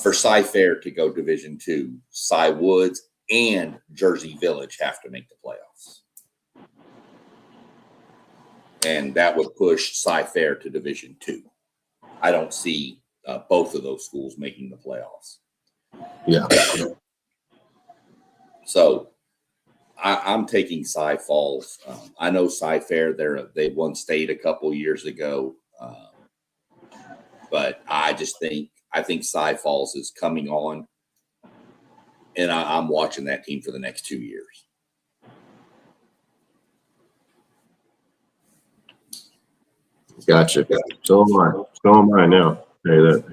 For Cy Fair to go Division II, Cy Woods and Jersey Village have to make the playoffs. And that would push Cy Fair to Division II. I don't see both of those schools making the playoffs. Yeah. So I'm taking Cy Falls. I know Cy Fair, they won state a couple years ago. But I think Cy Falls is coming on. And I'm watching that team for the next 2 years. Gotcha. So am I now. Say that.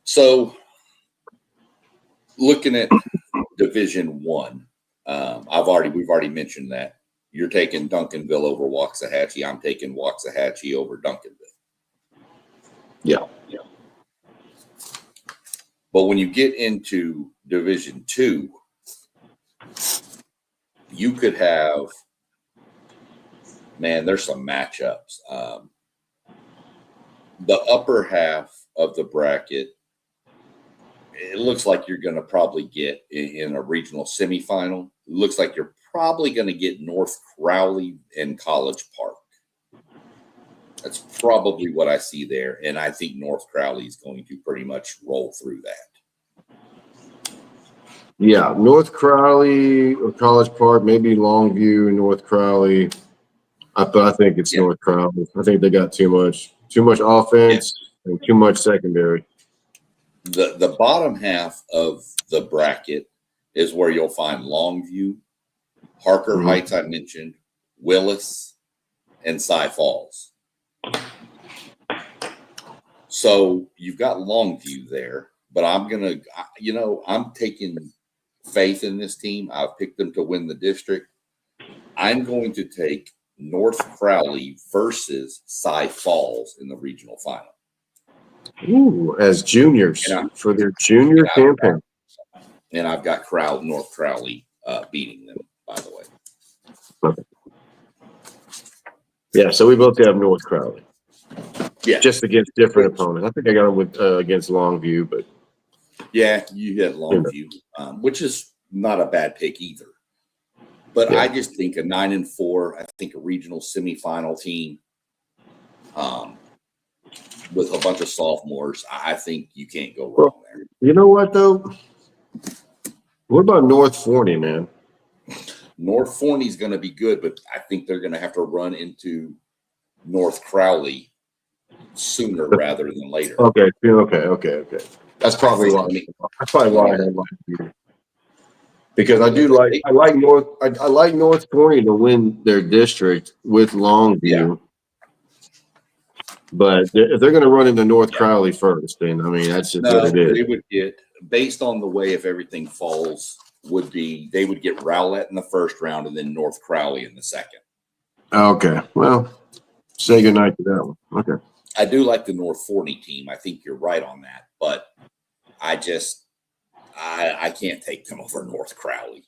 So, looking at Division I, we've already mentioned that you're taking Duncanville over Waxahachie. I'm taking Waxahachie over Duncanville. Yeah. But when you get into Division II, you could have, there's some matchups. The upper half of the bracket, it looks like you're going to probably get in a regional semifinal. It looks like you're probably going to get North Crowley and College Park. That's probably what I see there. And I think North Crowley is going to pretty much roll through that. Yeah, North Crowley or College Park, maybe Longview, North Crowley. I think it's North Crowley. I think they got too much offense and too much secondary. The bottom half of the bracket is where you'll find Longview, Harker Heights, I mentioned, Willis, and Cy Falls. So you've got Longview there, but I'm taking faith in this team. I've picked them to win the district. I'm going to take North Crowley versus Cy Falls in the regional final. Ooh, as juniors for their junior campaign. And I've got North Crowley beating them, by the way. Okay. Yeah, so we both have North Crowley. Yeah. just against different opponents. I think I got him with against Longview, but yeah, you had Longview, which is not a bad pick either. But I just think a 9-4. I think a regional semifinal team, with a bunch of sophomores. I think you can't go wrong there. You know what though? What about North Forney, man? North Forney's going to be good, but I think they're going to have to run into North Crowley sooner rather than later. Okay. That's probably why. That's probably why I don't like you. Because I like North Forney to win their district with Longview. Yeah. But if they're going to run into North Crowley first, then I mean that's just what it is. They would get, based on the way if everything falls, they would get Rowlett in the first round and then North Crowley in the second. Okay. Well, say goodnight to that one. Okay. I do like the North Forney team. I think you're right on that, but I can't take them over North Crowley.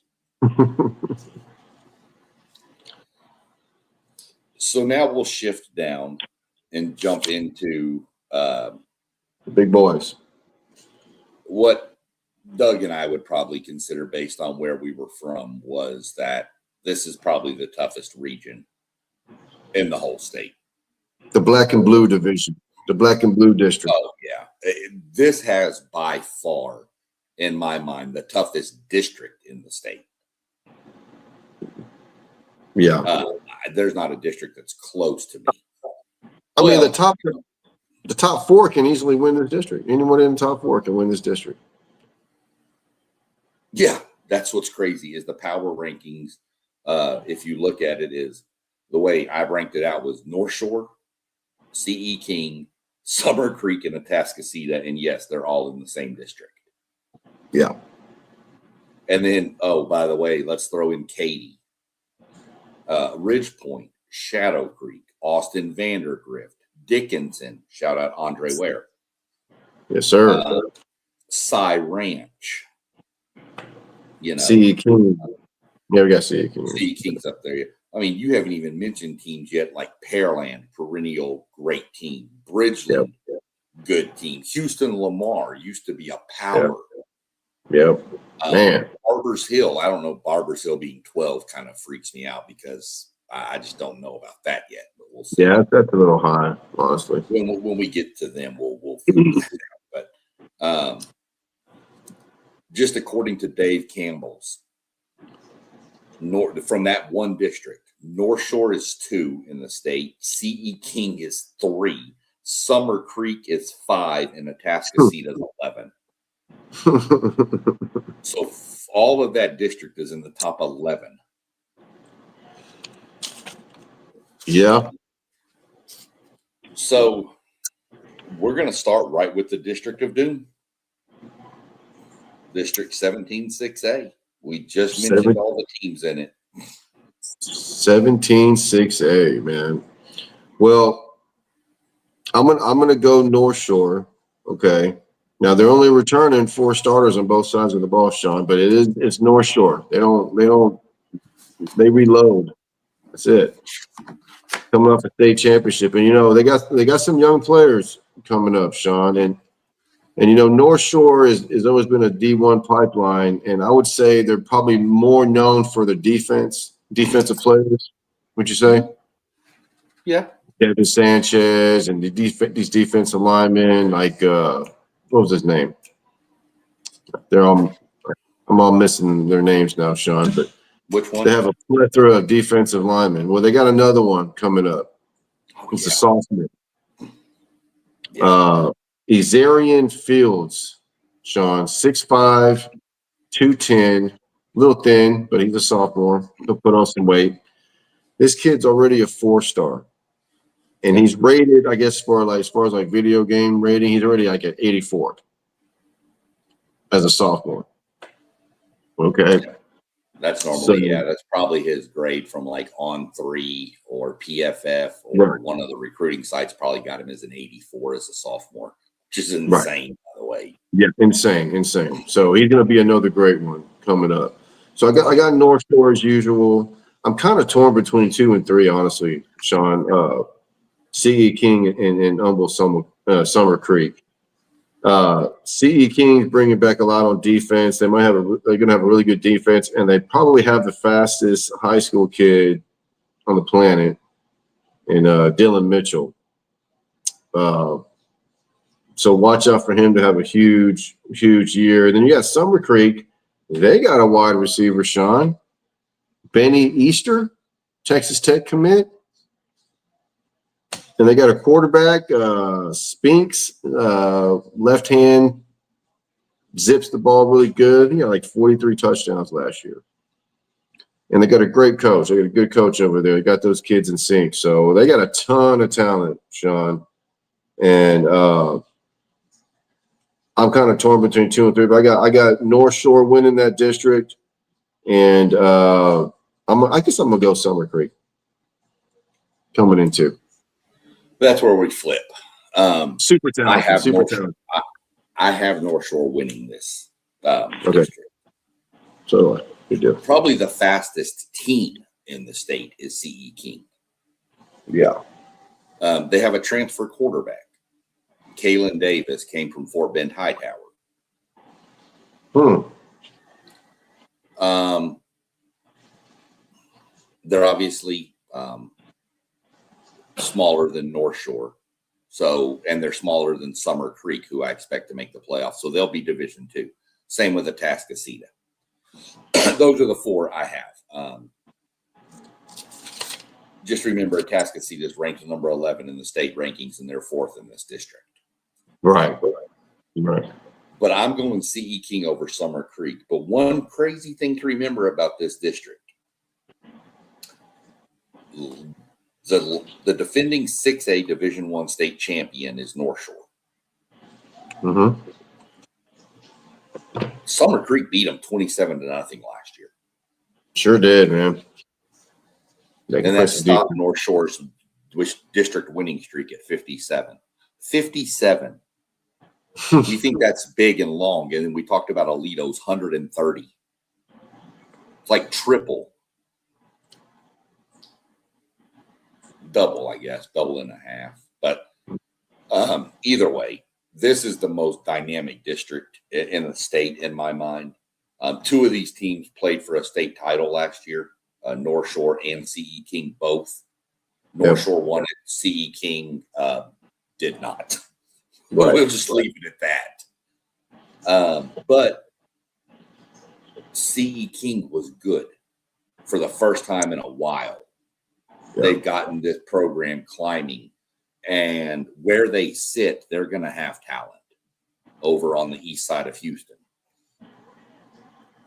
So now we'll shift down and jump into the big boys. What Doug and I would probably consider, based on where we were from, was that this is probably the toughest region in the whole state. The black and blue division, the black and blue district. Oh, yeah. This has by far, in my mind, the toughest district in the state. Yeah. There's not a district that's close to me. I mean, the top four can easily win this district. Anyone in the top four can win this district. Yeah, that's what's crazy is the power rankings. If you look at it, is the way I ranked it out was North Shore, CE King, Summer Creek, and Atascocita, and yes, they're all in the same district. Yeah. And then, oh, by the way, let's throw in Katy, Ridge Point, Shadow Creek, Austin Vandergrift, Dickinson, shout out Andre Ware. Yes, sir. Cy Ranch. You know, CE King. Yeah, we got CE King. CE King's up there. I mean, you haven't even mentioned teams yet like Pearland, perennial great team. Bridgeland, good team. Houston Lamar used to be a power. Yep. Man. Barbers Hill. I don't know. Barbers Hill being 12 kind of freaks me out because I just don't know about that yet. But we'll see. Yeah, that's a little high, honestly. When we get to them, we'll figure that out. But just according to Dave Campbell's, from that one district, North Shore is 2 in the state. CE King is 3. Summer Creek is 5, and Atascocita is 11. So all of that district is in the top 11. Yeah. So we're going to start right with the District of Doom. District 17-6A. We just mentioned all the teams in it. 17-6A, man. Well, I'm gonna go North Shore. Okay. Now they're only returning 4 starters on both sides of the ball, Sean, but it's North Shore. They reload. That's it. Coming off a state championship. And they got some young players coming up, Sean. And North Shore has always been a D1 pipeline, and I would say they're probably more known for their defensive players. Would you say? Yeah. Devin Sanchez and these defensive linemen, like what was his name? I'm all missing their names now, Sean. But which one? They have a plethora of defensive linemen. Well, they got another one coming up. It's a sophomore. Yeah. Ezarian Fields, Sean, 6'5", 210, little thin, but he's a sophomore. He'll put on some weight. This kid's already a 4-star, and he's rated, I guess, as far as video game rating, he's already like at 84 as a sophomore. Okay, that's normally that's probably his grade from On3 or PFF or one of the recruiting sites. Probably got him as an 84 as a sophomore. Which is insane, by the way. Yeah, insane. So he's going to be another great one coming up. So I got North Shore as usual. I'm kind of torn between 2 and 3, honestly, Sean. C.E. King and Humble Summer Creek. C.E. King's bringing back a lot on defense. They're going to have a really good defense, and they probably have the fastest high school kid on the planet in Dylan Mitchell. So watch out for him to have a huge, huge year. And then you got Summer Creek. They got a wide receiver, Sean. Benny Easter, Texas Tech commit. And they got a quarterback, Spinks, left hand, zips the ball really good. He got like 43 touchdowns last year. And they got a great coach. They got a good coach over there. They got those kids in sync. So they got a ton of talent, Sean. And I'm kind of torn between 2 and 3, but I got North Shore winning that district. And I guess I'm gonna go Summer Creek coming in 2. That's where we flip. Super talented. I have super North talented. I have North Shore winning this Okay. district. So good deal. Probably the fastest team in the state is C.E. King. Yeah. They have a transfer quarterback. Kalen Davis came from Fort Bend Hightower. They're obviously smaller than North Shore. And they're smaller than Summer Creek, who I expect to make the playoffs. So they'll be Division II. Same with Atascocita. Those are the 4 I have. Just remember, Atascocita is ranked number 11 in the state rankings, and they're 4th in this district. Right. But I'm going C.E. King over Summer Creek. But one crazy thing to remember about this district, the defending 6A Division I state champion is North Shore. Mm-hmm. Summer Creek beat them 27-0 last year. Sure did, man. And that stopped North Shore's district winning streak at 57. 57. We think that's big and long. And then we talked about Alito's 130. It's like triple. Double, I guess. Double and a half. But either way, this is the most dynamic district in the state, in my mind. 2 of these teams played for a state title last year. North Shore and C.E. King both. North Shore won it. C.E. King did not. Right. We'll just leave it at that. But C.E. King was good for the first time in a while. They've gotten this program climbing. And where they sit, they're going to have talent over on the east side of Houston.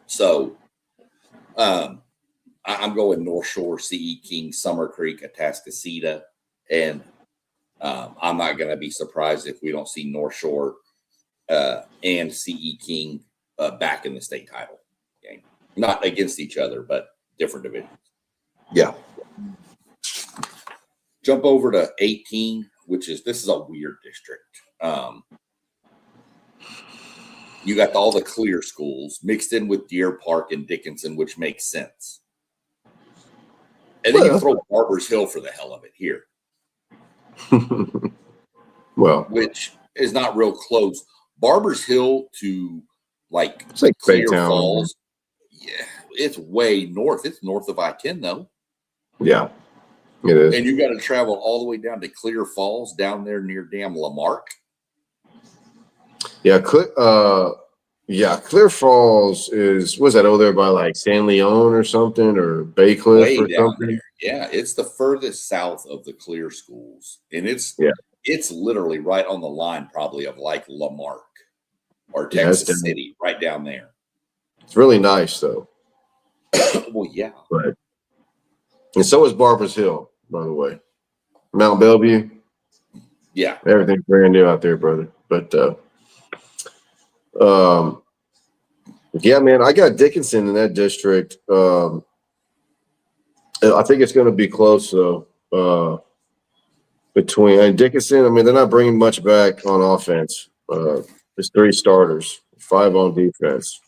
So I'm going North Shore, C.E. King, Summer Creek, Atascocita. And I'm not going to be surprised if we don't see North Shore and C.E. King back in the state title game. Not against each other, but different divisions. Yeah. Jump over to 18, this is a weird district. You got all the clear schools mixed in with Deer Park and Dickinson, which makes sense. And then you throw Barbers Hill for the hell of it here. Which is not real close. Barbers Hill to it's like Clear Falls. Yeah, it's way north. It's north of I-10 though. Yeah, it is. And you got to travel all the way down to Clear Falls, down there near damn Lamarck. Yeah, Clear Falls was that over there by like San Leon or something, or Bay Cliff way or down something? There. Yeah, it's the furthest south of the clear schools. And it's literally right on the line probably of like Lamarck or Texas City, right down there. It's really nice though. Well, yeah. Right. And so is Barbers Hill, by the way. Mount Bellevue. Yeah. Everything's brand new out there, brother. But yeah, man, I got Dickinson in that district. I think it's going to be close, though, between Dickinson. I mean, they're not bringing much back on offense. There's 3 starters, 5 on defense.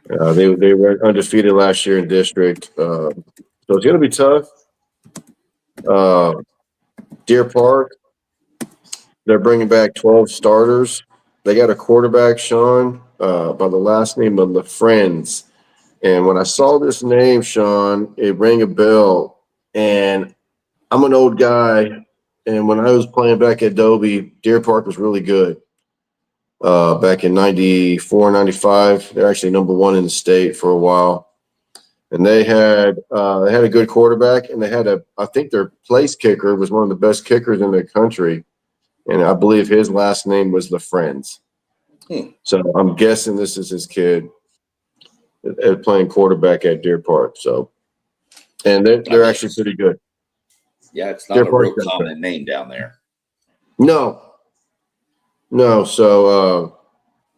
They were undefeated last year in district. So it's going to be tough. Deer Park, they're bringing back 12 starters. They got a quarterback, Sean, by the last name of LaFriends. And when I saw this name, Sean, it rang a bell. And I'm an old guy. And when I was playing back at Dobie, Deer Park was really good. Back in 94, 95, they're actually number one in the state for a while. And they had a good quarterback, and I think their place kicker was one of the best kickers in the country. And I believe his last name was LaFriends. So I'm guessing this is his kid playing quarterback at Deer Park. So, and they're actually pretty good. Yeah, it's not a real common name down there. No. So,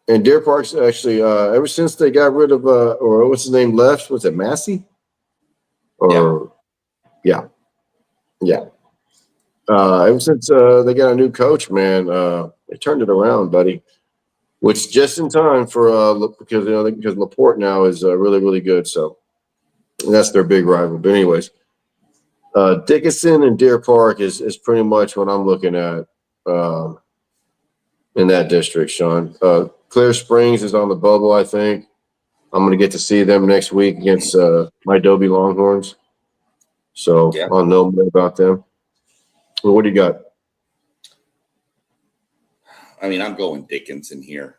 and Deer Park's actually ever since they got rid of or what's his name left? Was it Massey? Or yeah. Ever since they got a new coach, man, they turned it around, buddy. Which just in time for because Laporte now is really, really good. So and that's their big rival. But anyways, Dickinson and Deer Park is pretty much what I'm looking at in that district, Sean. Clear Springs is on the bubble, I think. I'm going to get to see them next week against my Dobie Longhorns. So I'll know more about them. Well, what do you got? I mean, I'm going Dickinson here.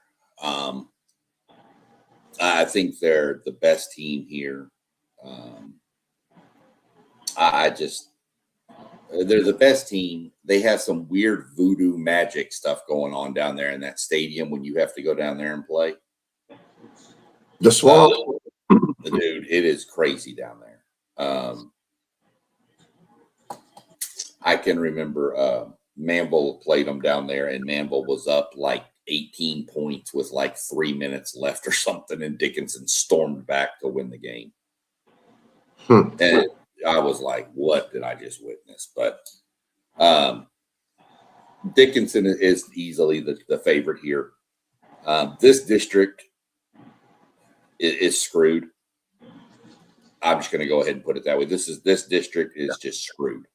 I think they're the best team here. They're the best team. They have some weird voodoo magic stuff going on down there in that stadium when you have to go down there and play. The Swamp. Dude, it is crazy down there. I can remember Manville played them down there, and Manville was up like 18 points with like 3 minutes left or something, and Dickinson stormed back to win the game. And I was like, what did I just witness? But Dickinson is easily the favorite here. This district is screwed. I'm just going to go ahead and put it that way. This district is just screwed.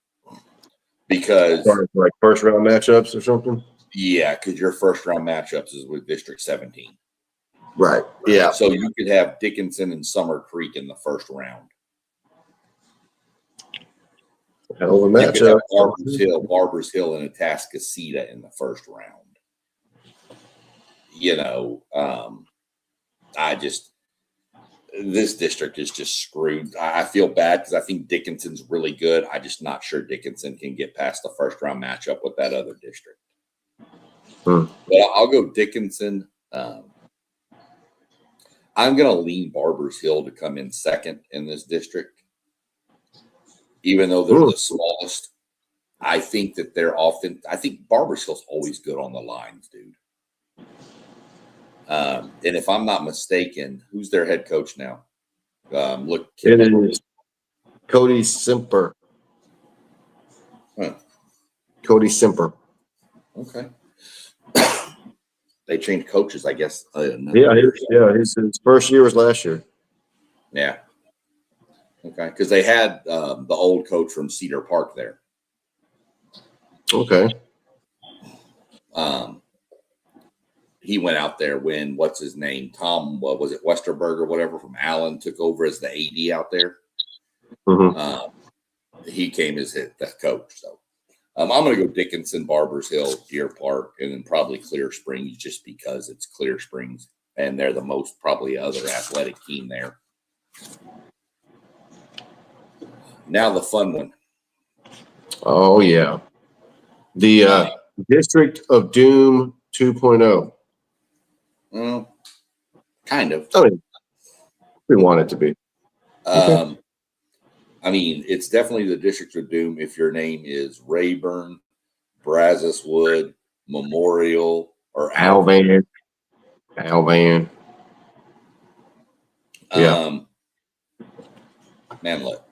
Because like first round matchups or something? Yeah, because your first round matchups is with District 17. Right. Yeah. So you could have Dickinson and Summer Creek in the first round. Hell of a matchup. You could have Barbers Hill and Atascocita in the first round. This district is just screwed. I feel bad because I think Dickinson's really good. I'm just not sure Dickinson can get past the first round matchup with that other district. But I'll go Dickinson. I'm going to lean Barbers Hill to come in second in this district. Even though they're the smallest, I think that I think Barbers Hill's always good on the lines, dude. And if I'm not mistaken, who's their head coach now? It is Cody Simper. Cody Simper. Okay. They changed coaches, I guess. His first year was last year. Yeah. Okay, because they had the old coach from Cedar Park there. Okay. He went out there when what's his name? Tom, what was it, Westerberg or whatever from Allen took over as the AD out there. He came as the coach. So I'm going to go Dickinson, Barbers Hill, Deer Park, and then probably Clear Springs just because it's Clear Springs and they're the most probably other athletic team there. Now the fun one. Oh, yeah. The District of Doom 2.0. Well, kind of. I mean, we want it to be. I mean, it's definitely the District of Doom if your name is Rayburn, Brazos Wood, Memorial, or Alvan. Yeah. Man, look.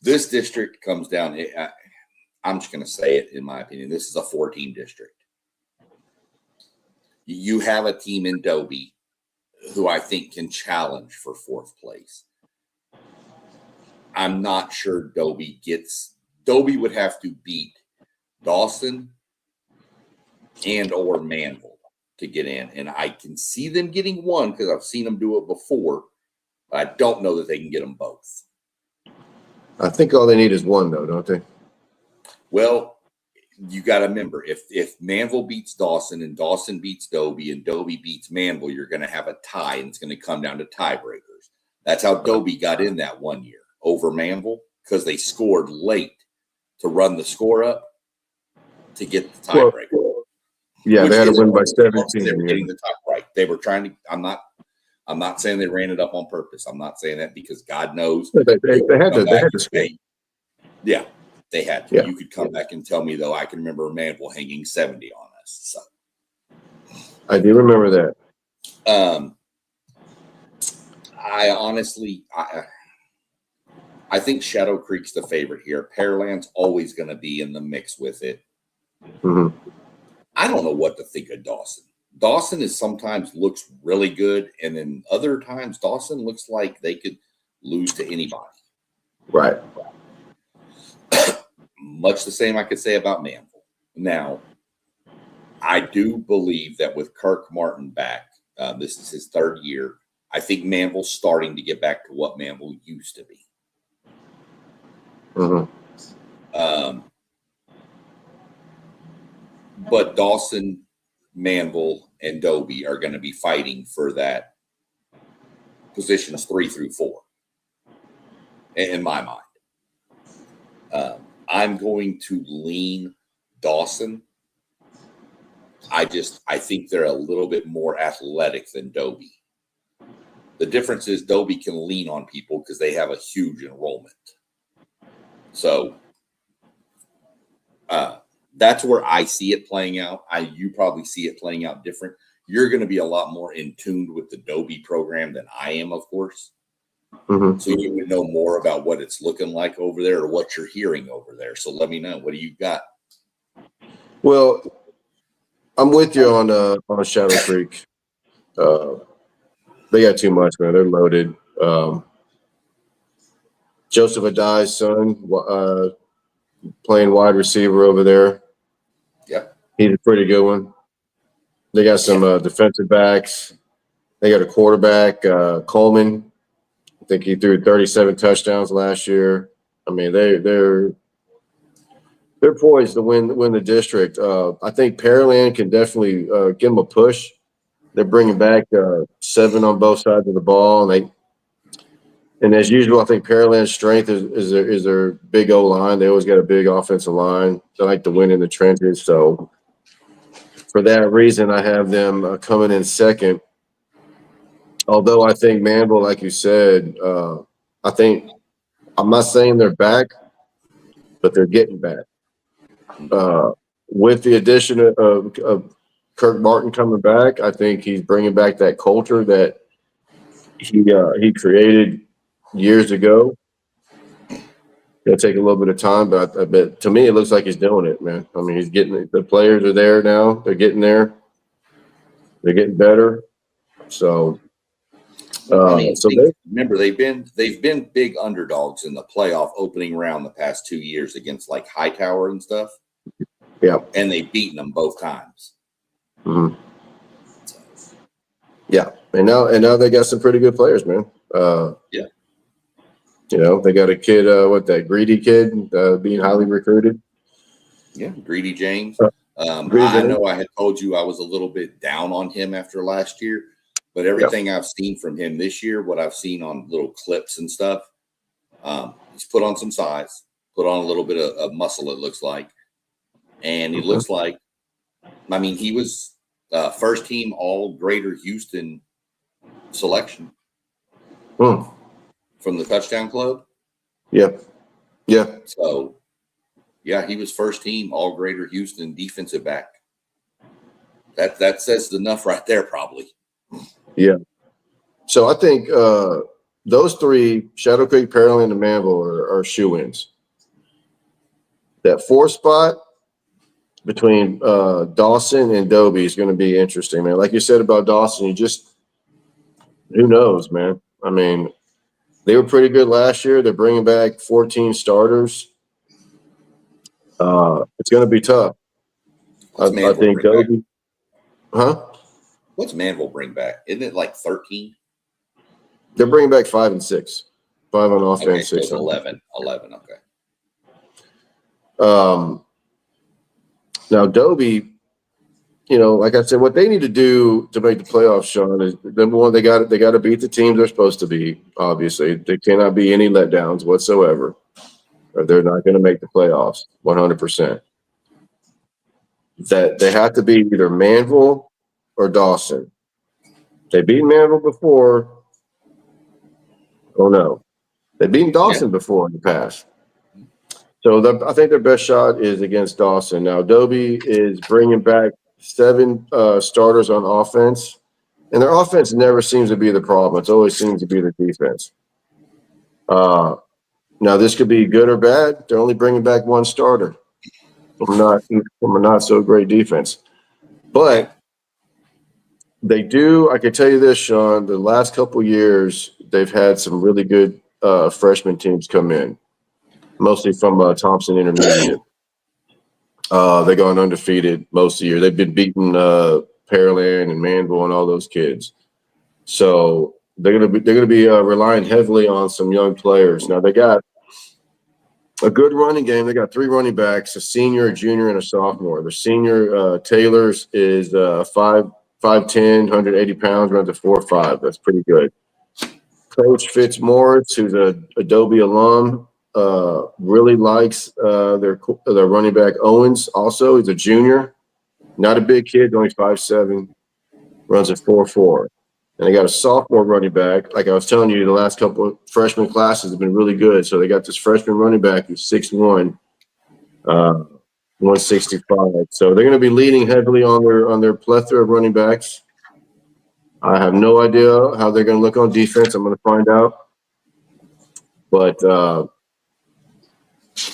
This district comes down. I'm just going to say it, in my opinion. This is a 4-team district. You have a team in Dobie who I think can challenge for 4th place. I'm not sure Dobie would have to beat Dawson and or Manville to get in. And I can see them getting one because I've seen them do it before. But I don't know that they can get them both. I think all they need is one, though, don't they? Well, you got to remember, if Manville beats Dawson and Dawson beats Dobie and Dobie beats Manville, you're going to have a tie, and it's going to come down to tiebreakers. That's how Dobie got in that one year over Manville, because they scored late to run the score up to get the tiebreaker. Well, yeah, they had to win by 17. They were getting the top right. They were trying to. I'm not saying they ran it up on purpose. I'm not saying that because God knows they had to score. Yeah, they had to. Yeah. You could come back and tell me, though. I can remember Manville hanging 70 on us. So I do remember that. I honestly, I think Shadow Creek's the favorite here. Pearland's always going to be in the mix with it. Mm-hmm. I don't know what to think of Dawson. Dawson is sometimes looks really good, and then other times Dawson looks like they could lose to anybody. Right. Much the same I could say about Manville. Now, I do believe that with Kirk Martin back, this is his third year, I think Manville's starting to get back to what Manville used to be. Mm-hmm. But Dawson, Manville, and Dobie are going to be fighting for that positions 3 through 4, in my mind. I'm going to lean Dawson. I think they're a little bit more athletic than Dobie. The difference is Dobie can lean on people because they have a huge enrollment. So that's where I see it playing out. You probably see it playing out different. You're going to be a lot more in tune with the Dobie program than I am, of course. Mm-hmm. So you would know more about what it's looking like over there or what you're hearing over there. So let me know. What do you got? Well, I'm with you on Shadow Creek. They got too much, man. They're loaded. Joseph Adai's son, playing wide receiver over there. Yeah. He's a pretty good one. They got some defensive backs. They got a quarterback, Coleman. I think he threw 37 touchdowns last year. I mean, they're poised to win the district. I think Pearland can definitely give them a push. They're bringing back 7 on both sides of the ball, and as usual, I think Pearland's strength is their big O line. They always got a big offensive line. They like to win in the trenches. So for that reason, I have them coming in second. Although I think Manville, like you said, I'm not saying they're back, but they're getting back. With the addition of Kirk Martin coming back, I think he's bringing back that culture that he created years ago. It'll take a little bit of time, but to me, it looks like he's doing it, man. I mean, he's getting the players are there now. They're getting there. They're getting better. So, remember they've been big underdogs in the playoff opening round the past 2 years against like Hightower and stuff. Yeah, and they've beaten them both times. Mm-hmm. Yeah, and now they got some pretty good players, man. Yeah. You know, they got a kid, that greedy kid being highly recruited. Yeah, Greedy James. Greedy I James. know I had told you I was a little bit down on him after last year, but everything I've seen from him this year, what I've seen on little clips and stuff, he's put on some size, put on a little bit of muscle, it looks like. And he looks like, I mean, he was first team all Greater Houston selection. From the touchdown club. Yeah. So, yeah, he was first team all Greater Houston defensive back. That says enough right there, probably. Yeah. So I think those 3, Shadow Creek, Pearland, and Manville, are shoe-ins. That 4th spot between Dawson and Dobie is going to be interesting, man. Like you said about Dawson, who knows, man? I mean, They were pretty good last year. They're bringing back 14 starters. It's going to be tough. I think Dobie. Huh? What's Manville bring back? Isn't it like 13? They're bringing back 5 and 6. 5 on offense, Okay, 6 so on 11. 11, okay. Now Dobie, like I said, what they need to do to make the playoffs, Sean, is number one, they got to beat the teams they're supposed to beat. Obviously, there cannot be any letdowns whatsoever, or they're not going to make the playoffs 100%. That they have to beat either Manville or Dawson. They beat Manville before. Oh no, they've beaten Dawson before in the past. So I think their best shot is against Dawson. Now Dobie is bringing back 7 starters on offense, and their offense never seems to be the problem. It always seems to be the defense. Now this could be good or bad. They're only bringing back 1 starter from a not so great defense, but they do. I can tell you this, Sean. The last couple of years, they've had some really good freshman teams come in, mostly from Thompson Intermediate. They're going undefeated most of the year. They've been beating Pearland and Manville and all those kids. So they're gonna be relying heavily on some young players. Now they got a good running game. They got 3 running backs: a senior, a junior, and a sophomore. The senior Taylor's is 5'10", 180 pounds, runs a 4.5. That's pretty good. Coach Fitzmaurice, who's a Adobe alum, really likes their running back Owens. Also, he's a junior, not a big kid, only 5'7", runs a 4.4. And they got a sophomore running back. Like I was telling you, the last couple of freshman classes have been really good. So they got this freshman running back who's 6'1", 165. So they're going to be leaning heavily on their plethora of running backs. I have no idea how they're going to look on defense. I'm going to find out. But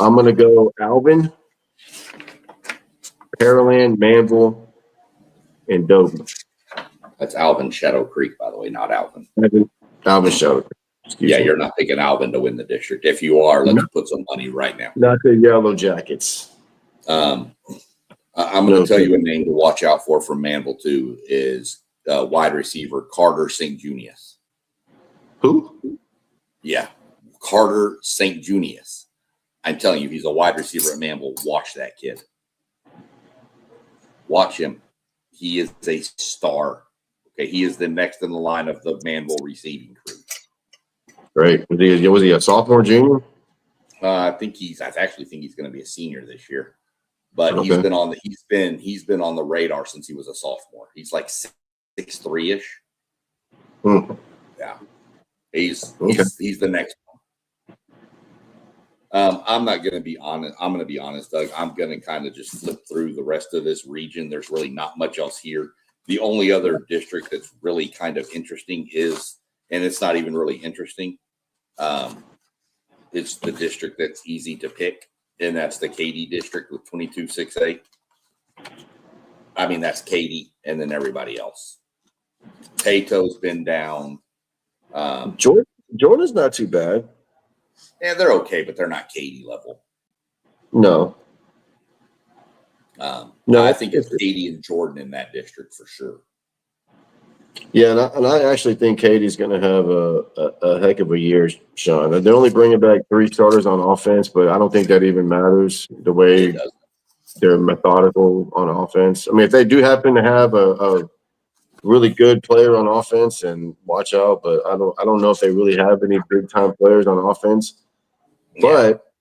I'm going to go Alvin, Pearland, Manville, and Dobie. That's Alvin Shadow Creek, by the way, not Alvin. Alvin Shadow Creek. Excuse me. You're not picking Alvin to win the district. If you are, let's put some money right now. Not the Yellow Jackets. I'm going to tell you a name to watch out for from Manville, too, is wide receiver Carter St. Junius. Who? Yeah, Carter St. Junius. I'm telling you, he's a wide receiver at Manville. Watch that kid. Watch him. He is a star. Okay, he is the next in the line of the Manville receiving crew. Great. Was he a sophomore, junior? I actually think he's going to be a senior this year. But okay. He's been on the radar since he was a sophomore. He's like 6'3"-ish. Yeah. He's the next one. I'm not going to be honest. I'm going to be honest, Doug. I'm going to kind of just flip through the rest of this region. There's really not much else here. The only other district that's really kind of interesting is, and it's not even really interesting, it's the district that's easy to pick, and that's the Katy district with 22-6A. I mean, that's Katy and then everybody else. Pato's been down. Jordan's not too bad. Yeah, they're okay, but they're not Katy level. No. No, I think it's Katy and Jordan in that district for sure. Yeah, and I actually think Katie's going to have a heck of a year, Sean. They're only bringing back 3 starters on offense, but I don't think that even matters the way they're methodical on offense. I mean, if they do happen to have a really good player on offense, and watch out, but I don't know if they really have any big-time players on offense. Yeah. But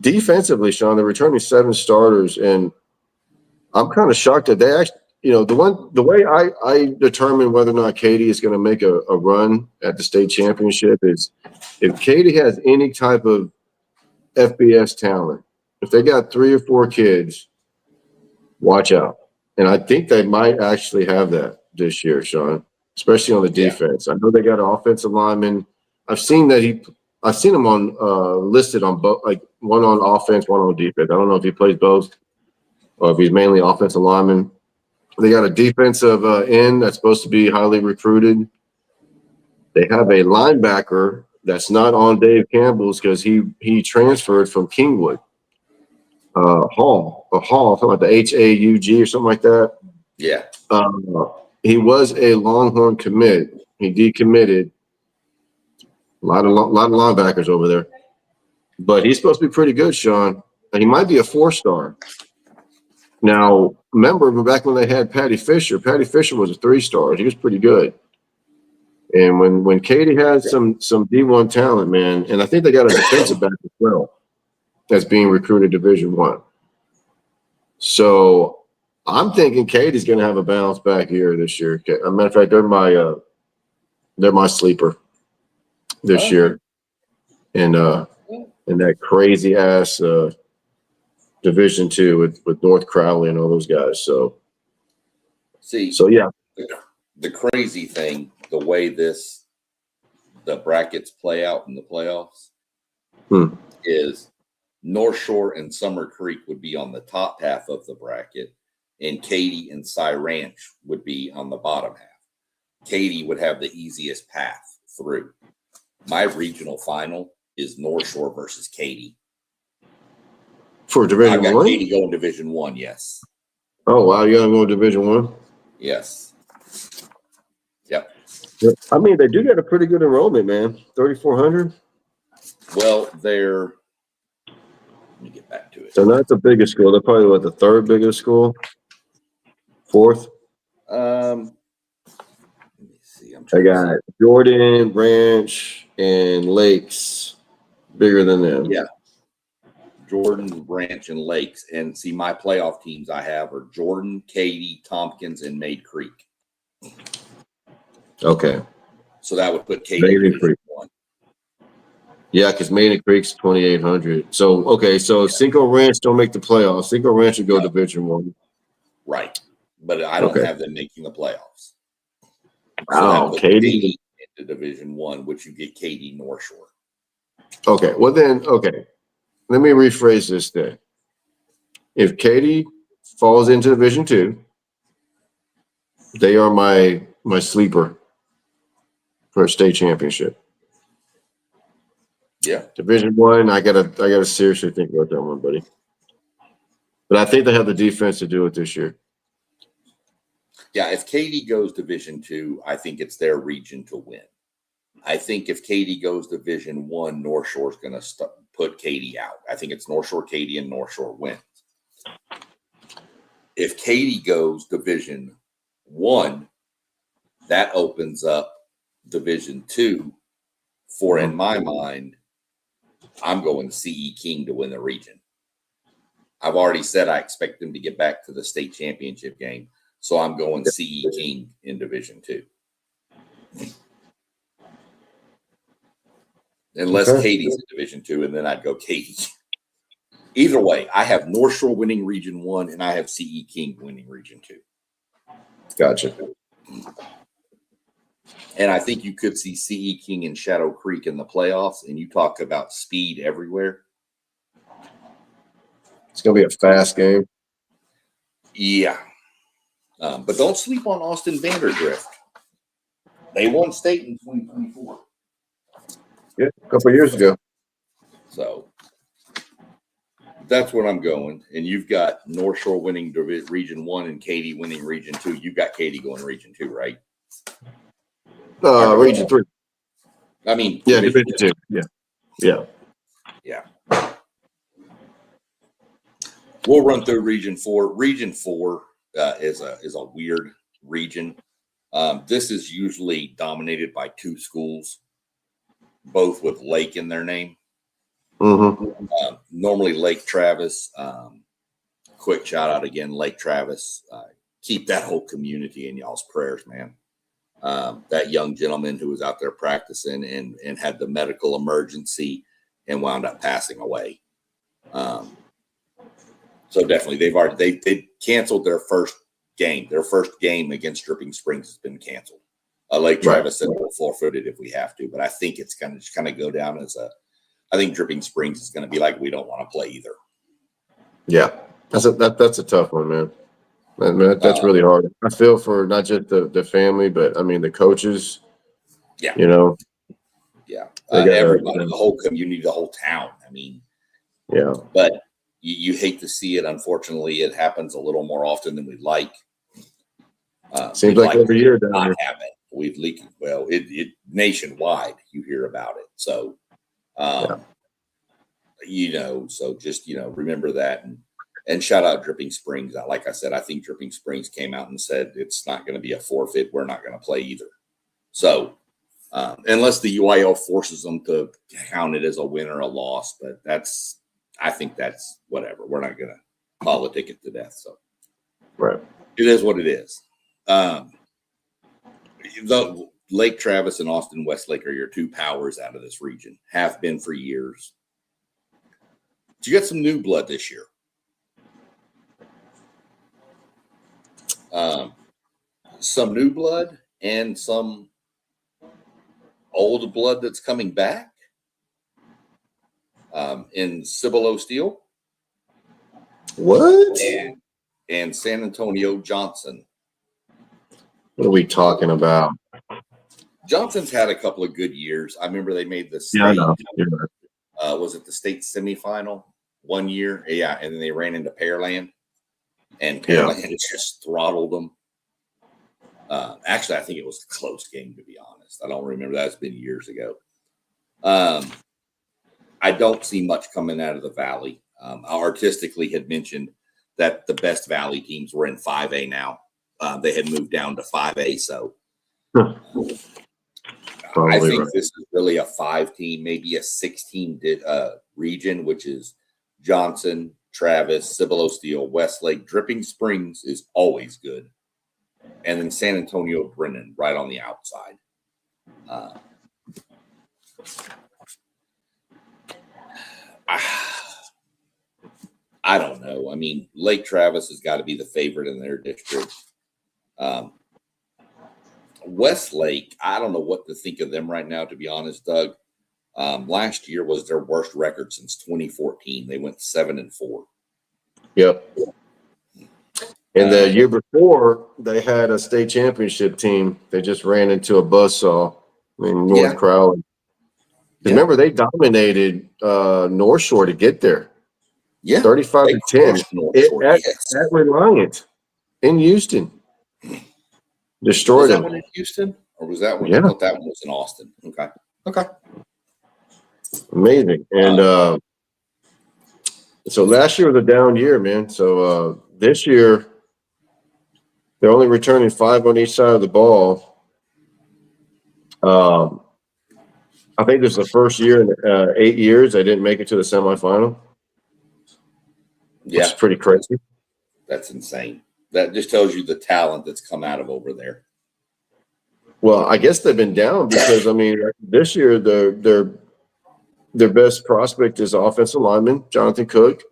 defensively, Sean, they're returning 7 starters, and I'm kind of shocked that they actually, the way I determine whether or not Katy is going to make a run at the state championship is if Katy has any type of FBS talent. If they got 3 or 4 kids, watch out. And I think they might actually have that this year, Sean, especially on the defense. I know they got an offensive lineman. I've seen him on listed on both, like one on offense, one on defense. I don't know if he plays both or if he's mainly offensive lineman. They got a defensive end that's supposed to be highly recruited. They have a linebacker that's not on Dave Campbell's because he transferred from Kingwood. Hall, something like the HAUG or something like that. Yeah. He was a Longhorn commit. He decommitted. A lot of linebackers over there, but he's supposed to be pretty good, Sean. And he might be a 4-star. Now, remember back when they had Patty Fisher was a 3-star. He was pretty good. And when Katy has some D1 talent, man, and I think they got a defensive back as well that's being recruited Division I. So I'm thinking Katy's going to have a bounce back year this year. As a matter of fact, they're my sleeper this year, and that crazy ass Division II with North Crowley and all those guys. So yeah, the crazy thing, the way the brackets play out in the playoffs is North Shore and Summer Creek would be on the top half of the bracket, and Katy and Cy Ranch would be on the bottom half. Katy would have the easiest path through. My regional final is North Shore versus Katy. For Division I've got I? Katy going Division I, yes. Oh, wow. You're going to go Division I? Yes. Yep. I mean, they do get a pretty good enrollment, man. 3,400. Well, let me get back to it. So not the biggest school. They're probably the third biggest school? Fourth? Let me see. I got Jordan, Branch, and Lakes bigger than them. Yeah. Jordan, Branch, and Lakes. And see, my playoff teams I have are Jordan, Katy, Tompkins, and Maid Creek. Okay. So that would put Katy Maiden Division Creek. I. Yeah, because Maiden Creek's 2,800. So, okay, so Cinco Ranch don't make the playoffs. Cinco Ranch would go Division I. Right. But I don't have them making the playoffs. Wow, Katy into Division I, which you get Katy North Shore. Okay, well then, okay. Let me rephrase this then. If Katy falls into Division II, they are my sleeper for a state championship. Yeah. Division I, I gotta seriously think about that one, buddy. But I think they have the defense to do it this year. Yeah, if Katy goes Division II, I think it's their region to win. I think if Katy goes Division I, North Shore's going to put Katy out. I think it's North Shore, Katy, and North Shore wins. If Katy goes Division I, that opens up Division II for, in my mind, I'm going CE King to win the region. I've already said I expect them to get back to the state championship game. So I'm going CE King in Division II. Unless Katy's in Division II, and then I'd go Katy. Either way, I have North Shore winning Region 1, and I have CE King winning Region 2. Gotcha. And I think you could see CE King and Shadow Creek in the playoffs, and you talk about speed everywhere. It's going to be a fast game. Yeah. But don't sleep on Austin Vanderdrift. They won state in 2024. Yeah, a couple of years ago. So that's what I'm going. And you've got North Shore winning Region 1 and Katy winning Region 2. You've got Katy going Region 2, right? Region 3. I mean, yeah, Division 2. Yeah. We'll run through Region 4. Region 4 is a weird region. This is usually dominated by two schools, both with Lake in their name. Mm-hmm. Normally Lake Travis. Quick shout out again, Lake Travis. Keep that whole community in y'all's prayers, man. That young gentleman who was out there practicing and had the medical emergency and wound up passing away. So definitely they canceled their first game. Their first game against Dripping Springs has been canceled. Lake Travis said we'll forfeit it if we have to, but I think it's going to just kind of go down as I think Dripping Springs is going to be like, we don't want to play either. Yeah, that's a tough one, man. That's really hard. I feel for not just the family, but I mean the coaches Yeah. You know, Yeah. they got Everybody, the whole community, the whole town. I mean, yeah. but you hate to see it. Unfortunately, it happens a little more often than we'd like. Seems like every year down not here. happen. We've leaked. Well, it nationwide. You hear about it. So, so just remember that and shout out Dripping Springs. Like I said, I think Dripping Springs came out and said it's not going to be a forfeit. We're not going to play either. So, unless the UIL forces them to count it as a win or a loss, but I think that's whatever. We're not going to politic it to death. So, right. It is what it is. The Lake Travis and Austin Westlake are your two powers out of this region. Have been for years. But you got some new blood this year. Some new blood and some old blood that's coming back. In Cibolo Steel. What? And San Antonio Johnson. What are we talking about? Johnson's had a couple of good years. I remember they made the state. Yeah, I know. Yeah. Was it the state semifinal 1 year? Yeah, and then they ran into Pearland, and Pearland just throttled them. Actually, I think it was a close game, to be honest. I don't remember that. It's been years ago. I don't see much coming out of the Valley. Artistically had mentioned that the best Valley teams were in 5A now. They had moved down to 5A, so I think this is really a 5-team, maybe a 6-team region, which is Johnson, Travis, Cibolo Steel, Westlake. Dripping Springs is always good. And then San Antonio Brennan right on the outside. I don't know. I mean, Lake Travis has got to be the favorite in their district. Westlake, I don't know what to think of them right now, to be honest, Doug. Last year was their worst record since 2014. They went 7-4. Yep. And the year before, they had a state championship team. They just ran into a buzzsaw in North Crowley. Remember, they dominated North Shore to get there. Yeah. 35-10 at Reliant in Houston. Destroyed was that them. one in Houston? Or was that one? Yeah. I thought that one was in Austin. Okay. Amazing. And so last year was a down year, man. So this year, they're only returning 5 on each side of the ball. I think this is the first year in 8 years they didn't make it to the semifinal. Yeah. Which is pretty crazy. That's insane. That just tells you the talent that's come out of over there. Well, I guess they've been down because, I mean, this year their best prospect is offensive lineman, Jonathan Cook,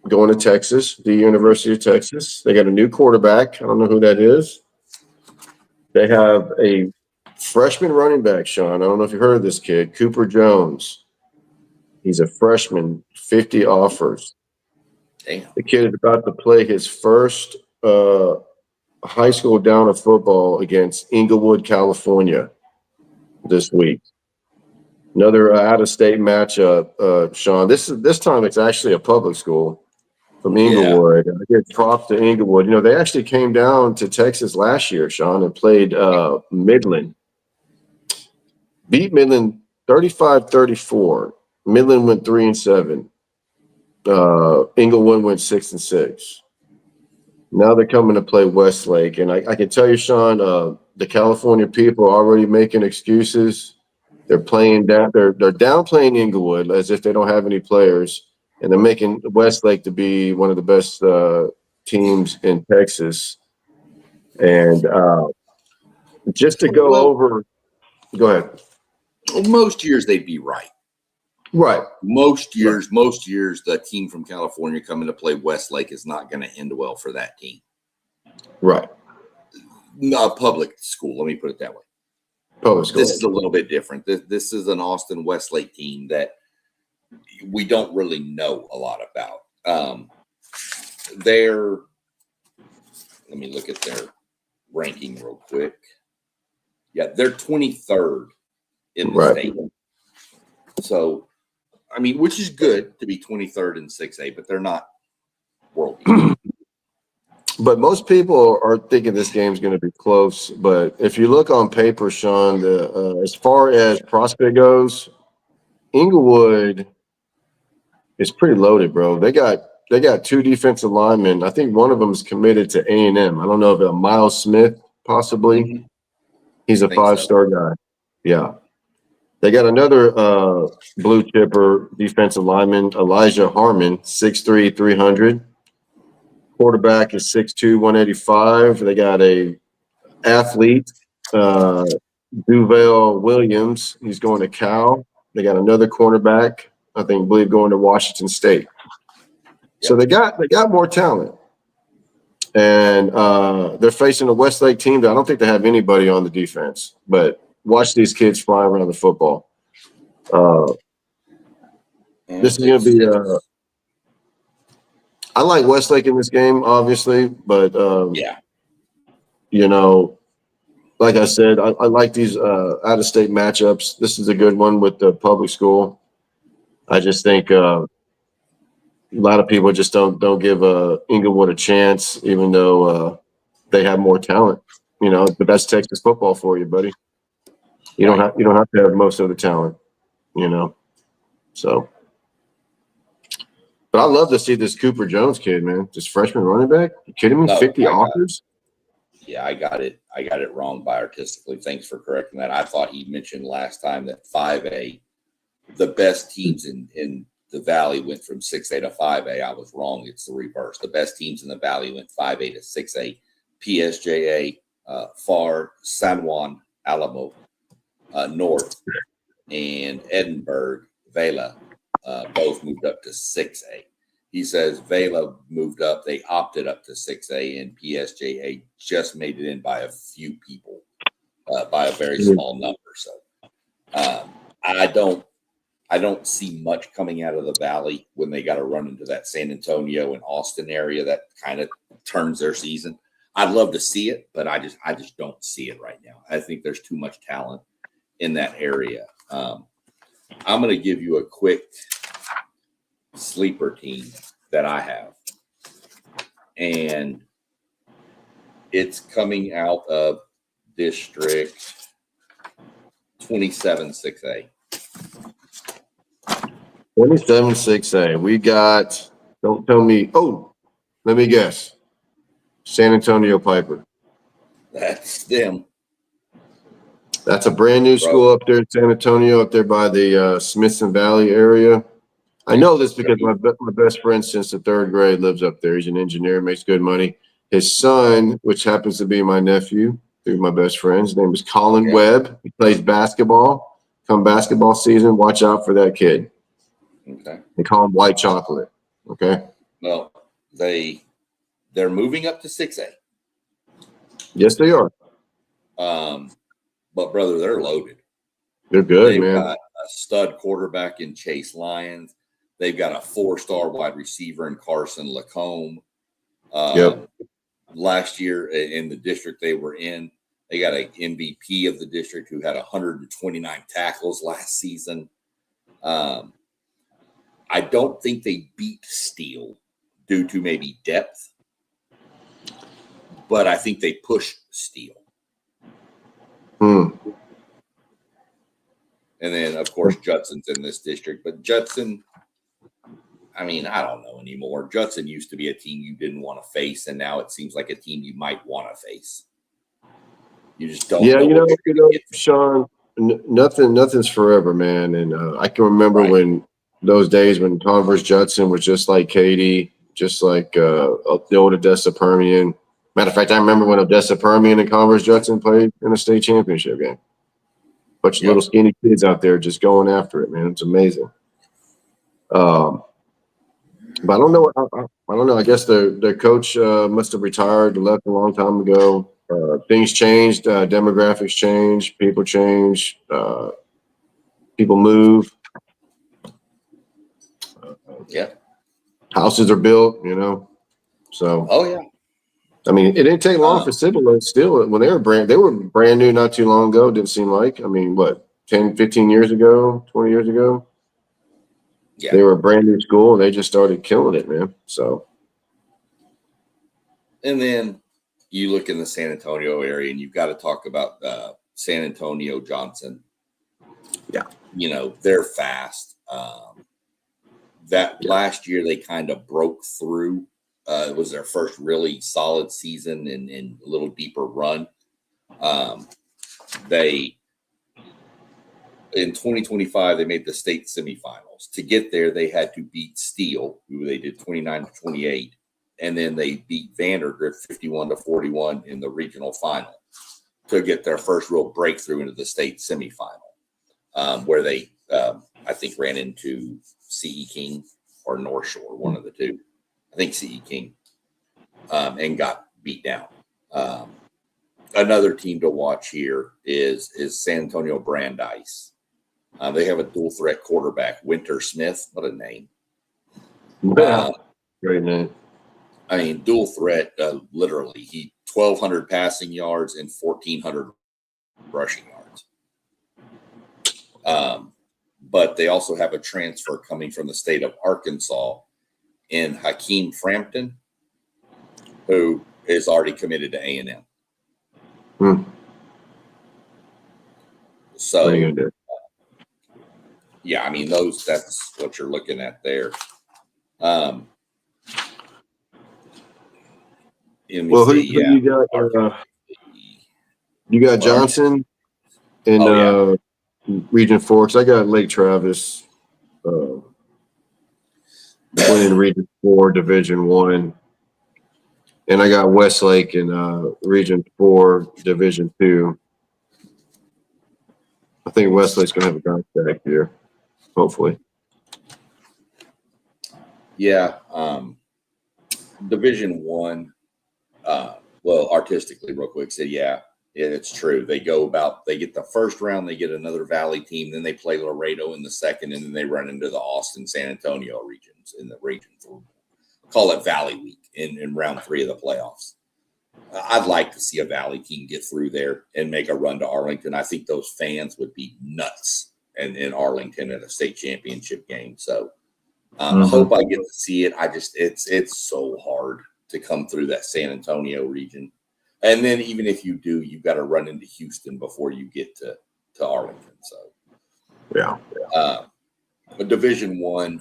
going to Texas, the University of Texas. They got a new quarterback. I don't know who that is. They have a freshman running back, Sean. I don't know if you heard of this kid, Cooper Jones. He's a freshman, 50 offers. Damn. The kid is about to play his first high school down of football against Inglewood, California this week. Another out-of-state matchup, Sean. This time it's actually a public school from Inglewood. I give props to Inglewood. You know, they actually came down to Texas last year, Sean, and played Midland. Beat Midland 35-34. Midland went 3-7. Inglewood went 6-6. Now they're coming to play Westlake, and I can tell you, Sean, the California people are already making excuses. They're playing down. They're downplaying Inglewood as if they don't have any players, and they're making Westlake to be one of the best teams in Texas. And just to go over, go ahead. Most years they'd be right. Right. Most years, the team from California coming to play Westlake is not going to end well for that team. Right. Not public school. Let me put it that way. Public school. This is a little bit different. This is an Austin Westlake team that we don't really know a lot about. Let me look at their ranking real quick. Yeah, they're 23rd in the state. So, I mean, which is good to be 23rd in 6A, but they're not world beaters. But most people are thinking this game's going to be close. But if you look on paper, Sean, as far as prospect goes, Inglewood is pretty loaded, bro. They got two defensive linemen. I think one of them is committed to A&M. I don't know if Miles Smith possibly. Mm-hmm. He's a 5-star guy. Yeah. They got another blue chipper defensive lineman, Elijah Harmon, 6'3", 300. Quarterback is 6'2", 185. They got a athlete, Duval Williams. He's going to Cal. They got another cornerback, I believe going to Washington State. So they got more talent. And they're facing a Westlake team that I don't think they have anybody on the defense. But watch these kids fly around the football. This is going to be I like Westlake in this game, obviously, but you know, like I said, I like these out-of-state matchups. This is a good one with the public school. I just think a lot of people just don't give Inglewood a chance, even though they have more talent. You know, but that's Texas football for you, buddy. You don't have to have most of the talent, you know. So. But I love to see this Cooper Jones kid, man. This freshman running back. You kidding me? 50 offers? Yeah, I got it wrong by artistically. Thanks for correcting that. I thought he mentioned last time that 5A, the best teams in the Valley went from 6A to 5A. I was wrong. It's the reverse. The best teams in the Valley went 5A to 6A. PSJA, FAR, San Juan, Alamo, North, and Edinburgh, Vela. Both moved up to 6A. He says Vela moved up. They opted up to 6A, and PSJA just made it in by a few people, by a very small number. So I don't see much coming out of the Valley when they got to run into that San Antonio and Austin area that kind of turns their season. I'd love to see it, but I just don't see it right now. I think there's too much talent in that area. I'm going to give you a quick sleeper team that I have. And it's coming out of District 27 6A. 27 6A. We got, don't tell me, let me guess. San Antonio Piper. That's them. That's a brand new school up there in San Antonio, up there by the Smithson Valley area. I know this because my best friend since the 3rd grade lives up there. He's an engineer, makes good money. His son, which happens to be my nephew, through my best friend, his name is Colin Webb. He plays basketball. Come basketball season, watch out for that kid. Okay. They call him White Chocolate. Okay. Well, they're moving up to 6A. Yes, they are. But brother, they're loaded. They're good, They've man. Got a stud quarterback in Chase Lyons. They've got a 4-star wide receiver in Carson Lacombe. Last year in the district they were in, they got an MVP of the district who had 129 tackles last season. I don't think they beat Steele due to maybe depth, but I think they pushed Steele. And then, of course, Judson's in this district. But Judson, I mean, I don't know anymore. Judson used to be a team you didn't want to face, and now it seems like a team you might want to face. You just don't. Yeah, Sean, nothing's forever, man. And I can remember when those days when Converse Judson was just like Katy, just like the old Odessa Permian. Matter of fact, I remember when Odessa Permian and Converse Judson played in a state championship game. Bunch of little skinny kids out there just going after it, man. It's amazing. But I don't know. I don't know. I guess their coach must have retired, left a long time ago. Things changed. Demographics change. People change. People move. Houses are built, So. Oh, yeah. I mean, it didn't take long for Cibolo. Still, when they were brand new not too long ago. Didn't seem like. I mean, what 10, 15 years ago, 20 years ago. Yeah. They were a brand new school, and they just started killing it, man. So, and then you look in the San Antonio area, and you've got to talk about San Antonio Johnson. Yeah. You know, they're fast. Last year they kind of broke through. It was their first really solid season and a little deeper run. They in 2025 they made the state semifinals. To get there, they had to beat Steele, who they did 29-28, and then they beat Vandergrift 51-41 in the regional final to get their first real breakthrough into the state semifinal, where they I think ran into CE King or North Shore, one of the two. I think CE King, and got beat down. Another team to watch here is San Antonio Brandeis. They have a dual threat quarterback, Winter Smith. What a name! Great name. I mean, dual threat. Literally, he 1,200 passing yards and 1,400 rushing yards. But they also have a transfer coming from the state of Arkansas in Hakeem Frampton, who is already committed to A&M. So, yeah, I mean, that's what you're looking at there. Who you got? You got Johnson in Region 4. Because I got Lake Travis winning Region 4, Division 1. And I got Westlake in Region 4, Division 2. I think Westlake's going to have a bounce back here, hopefully. Yeah. Division 1, well, artistically, real quick, said, it's true. They get the first round, they get another Valley team, then they play Laredo in the second, and then they run into the Austin, San Antonio regions in the region. Call it Valley Week in round 3 of the playoffs. I'd like to see a Valley team get through there and make a run to Arlington. I think those fans would be nuts in Arlington at a state championship game. So I hope I get to see it. It's so hard to come through that San Antonio region. And then even if you do, you've got to run into Houston before you get to Arlington. So, but Division 1,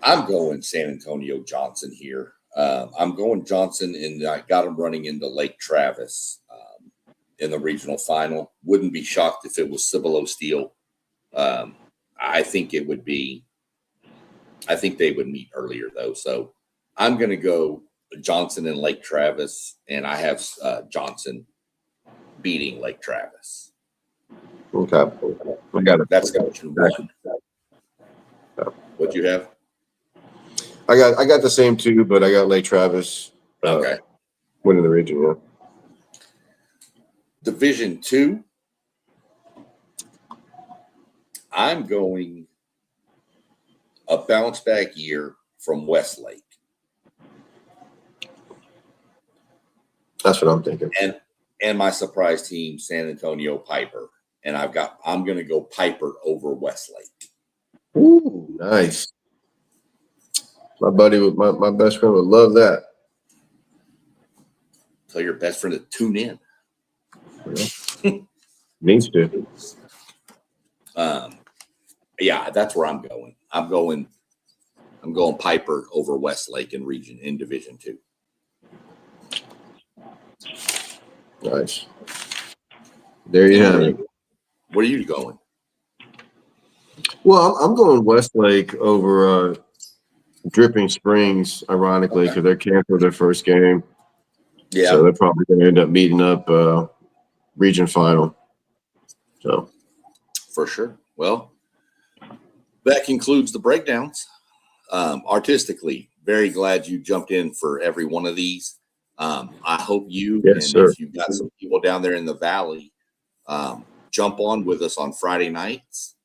I'm going San Antonio Johnson here. I'm going Johnson, and I got him running into Lake Travis in the regional final. Wouldn't be shocked if it was Cibolo Steele. I think it would be. I think they would meet earlier though. So I'm going to go Johnson and Lake Travis, and I have Johnson beating Lake Travis. Okay, I got it. That's Division 1. What'd you have? I got the same 2, but I got Lake Travis. Winning the region. Yeah. Division 2. I'm going a bounce back year from Westlake. That's what I'm thinking. And my surprise team, San Antonio Piper. And I'm going to go Piper over Westlake. Ooh, nice. My buddy, my best friend would love that. Tell your best friend to tune in. Needs to. Yeah, that's where I'm going. I'm going Piper over Westlake in Division 2. Nice. There you have it. Where are you going? Well, I'm going Westlake over Dripping Springs, ironically, because they're canceled their first game. Yeah. So they're probably going to end up meeting up region final. So. For sure. Well, that concludes the breakdowns. Artistically, very glad you jumped in for every one of these. I hope you, if you've got some people down there in the Valley, jump on with us on Friday nights.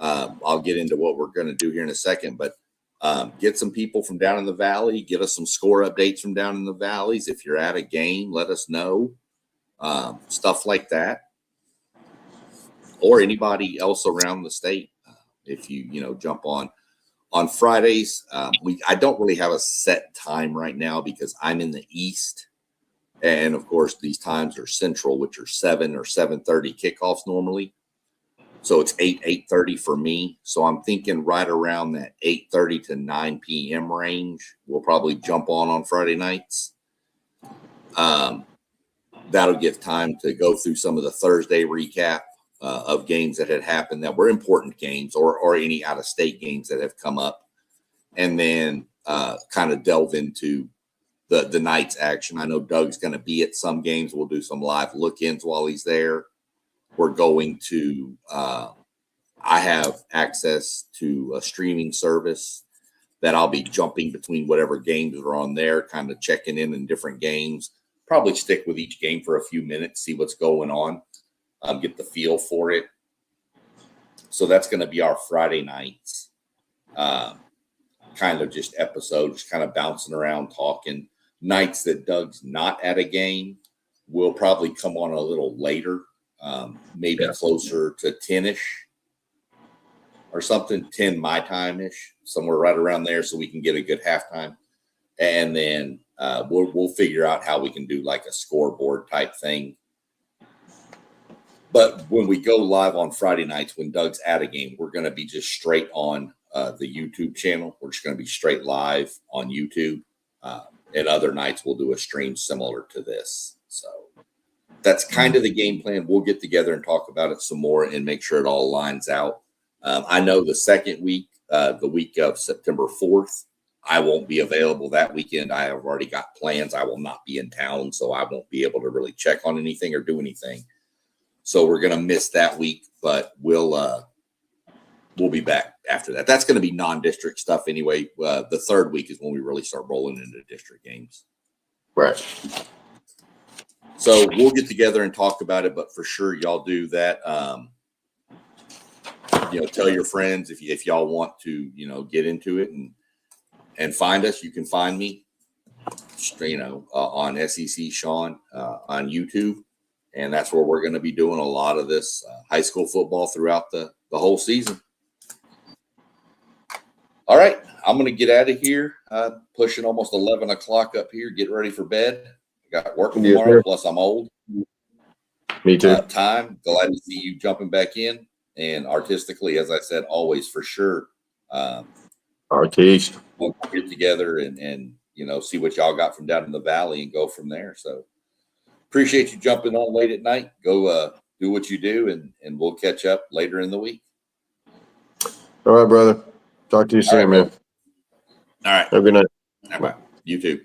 I'll get into what we're going to do here in a second, but get some people from down in the Valley, get us some score updates from down in the Valleys. If you're at a game, let us know. Stuff like that. or anybody else around the state. If you jump on Fridays, I don't really have a set time right now because I'm in the East, and of course these times are Central, which are 7 or 7:30 kickoffs normally. So it's 8:30 for me. So I'm thinking right around that 8:30 to 9 p.m. range. We'll probably jump on Friday nights. That'll give time to go through some of the Thursday recap of games that had happened that were important games, or any out-of-state games that have come up, and then kind of delve into the night's action. I know Doug's going to be at some games. We'll do some live look-ins while he's there. We're going to I have access to a streaming service that I'll be jumping between whatever games are on there, kind of checking in different games. Probably stick with each game for a few minutes, see what's going on, get the feel for it. So that's going to be our Friday nights, kind of just episodes, kind of bouncing around, talking. Nights that Doug's not at a game, we'll probably come on a little later, maybe closer to 10-ish or something, 10 my time-ish, somewhere right around there, so we can get a good halftime. And then we'll figure out how we can do like a scoreboard type thing. But when we go live on Friday nights, when Doug's at a game, we're going to be just straight on the YouTube channel. We're just going to be straight live on YouTube. And other nights we'll do a stream similar to this. So that's kind of the game plan. We'll get together and talk about it some more and make sure it all lines out. I know the second week, the week of September 4th, I won't be available that weekend. I have already got plans. I will not be in town, so I won't be able to really check on anything or do anything. So we're going to miss that week, but we'll be back after that. That's going to be non-district stuff anyway. The third week is when we really start rolling into district games. Right. So we'll get together and talk about it, but for sure y'all do that. Tell your friends if y'all want to, get into it and find us. You can find me, on SEC Sean on YouTube, and that's where we're going to be doing a lot of this high school football throughout the whole season. All right, I'm going to get out of here. Pushing almost 11 o'clock up here. Get ready for bed. I got work tomorrow. Plus, I'm old. Me too. Time. Glad to see you jumping back in. And artistically, as I said, always for sure. Artiste. We'll get together and see what y'all got from down in the valley and go from there. So appreciate you jumping on late at night. Go do what you do, and we'll catch up later in the week. All right, brother. Talk to you soon, man. All right. Have a good night. Bye. You too.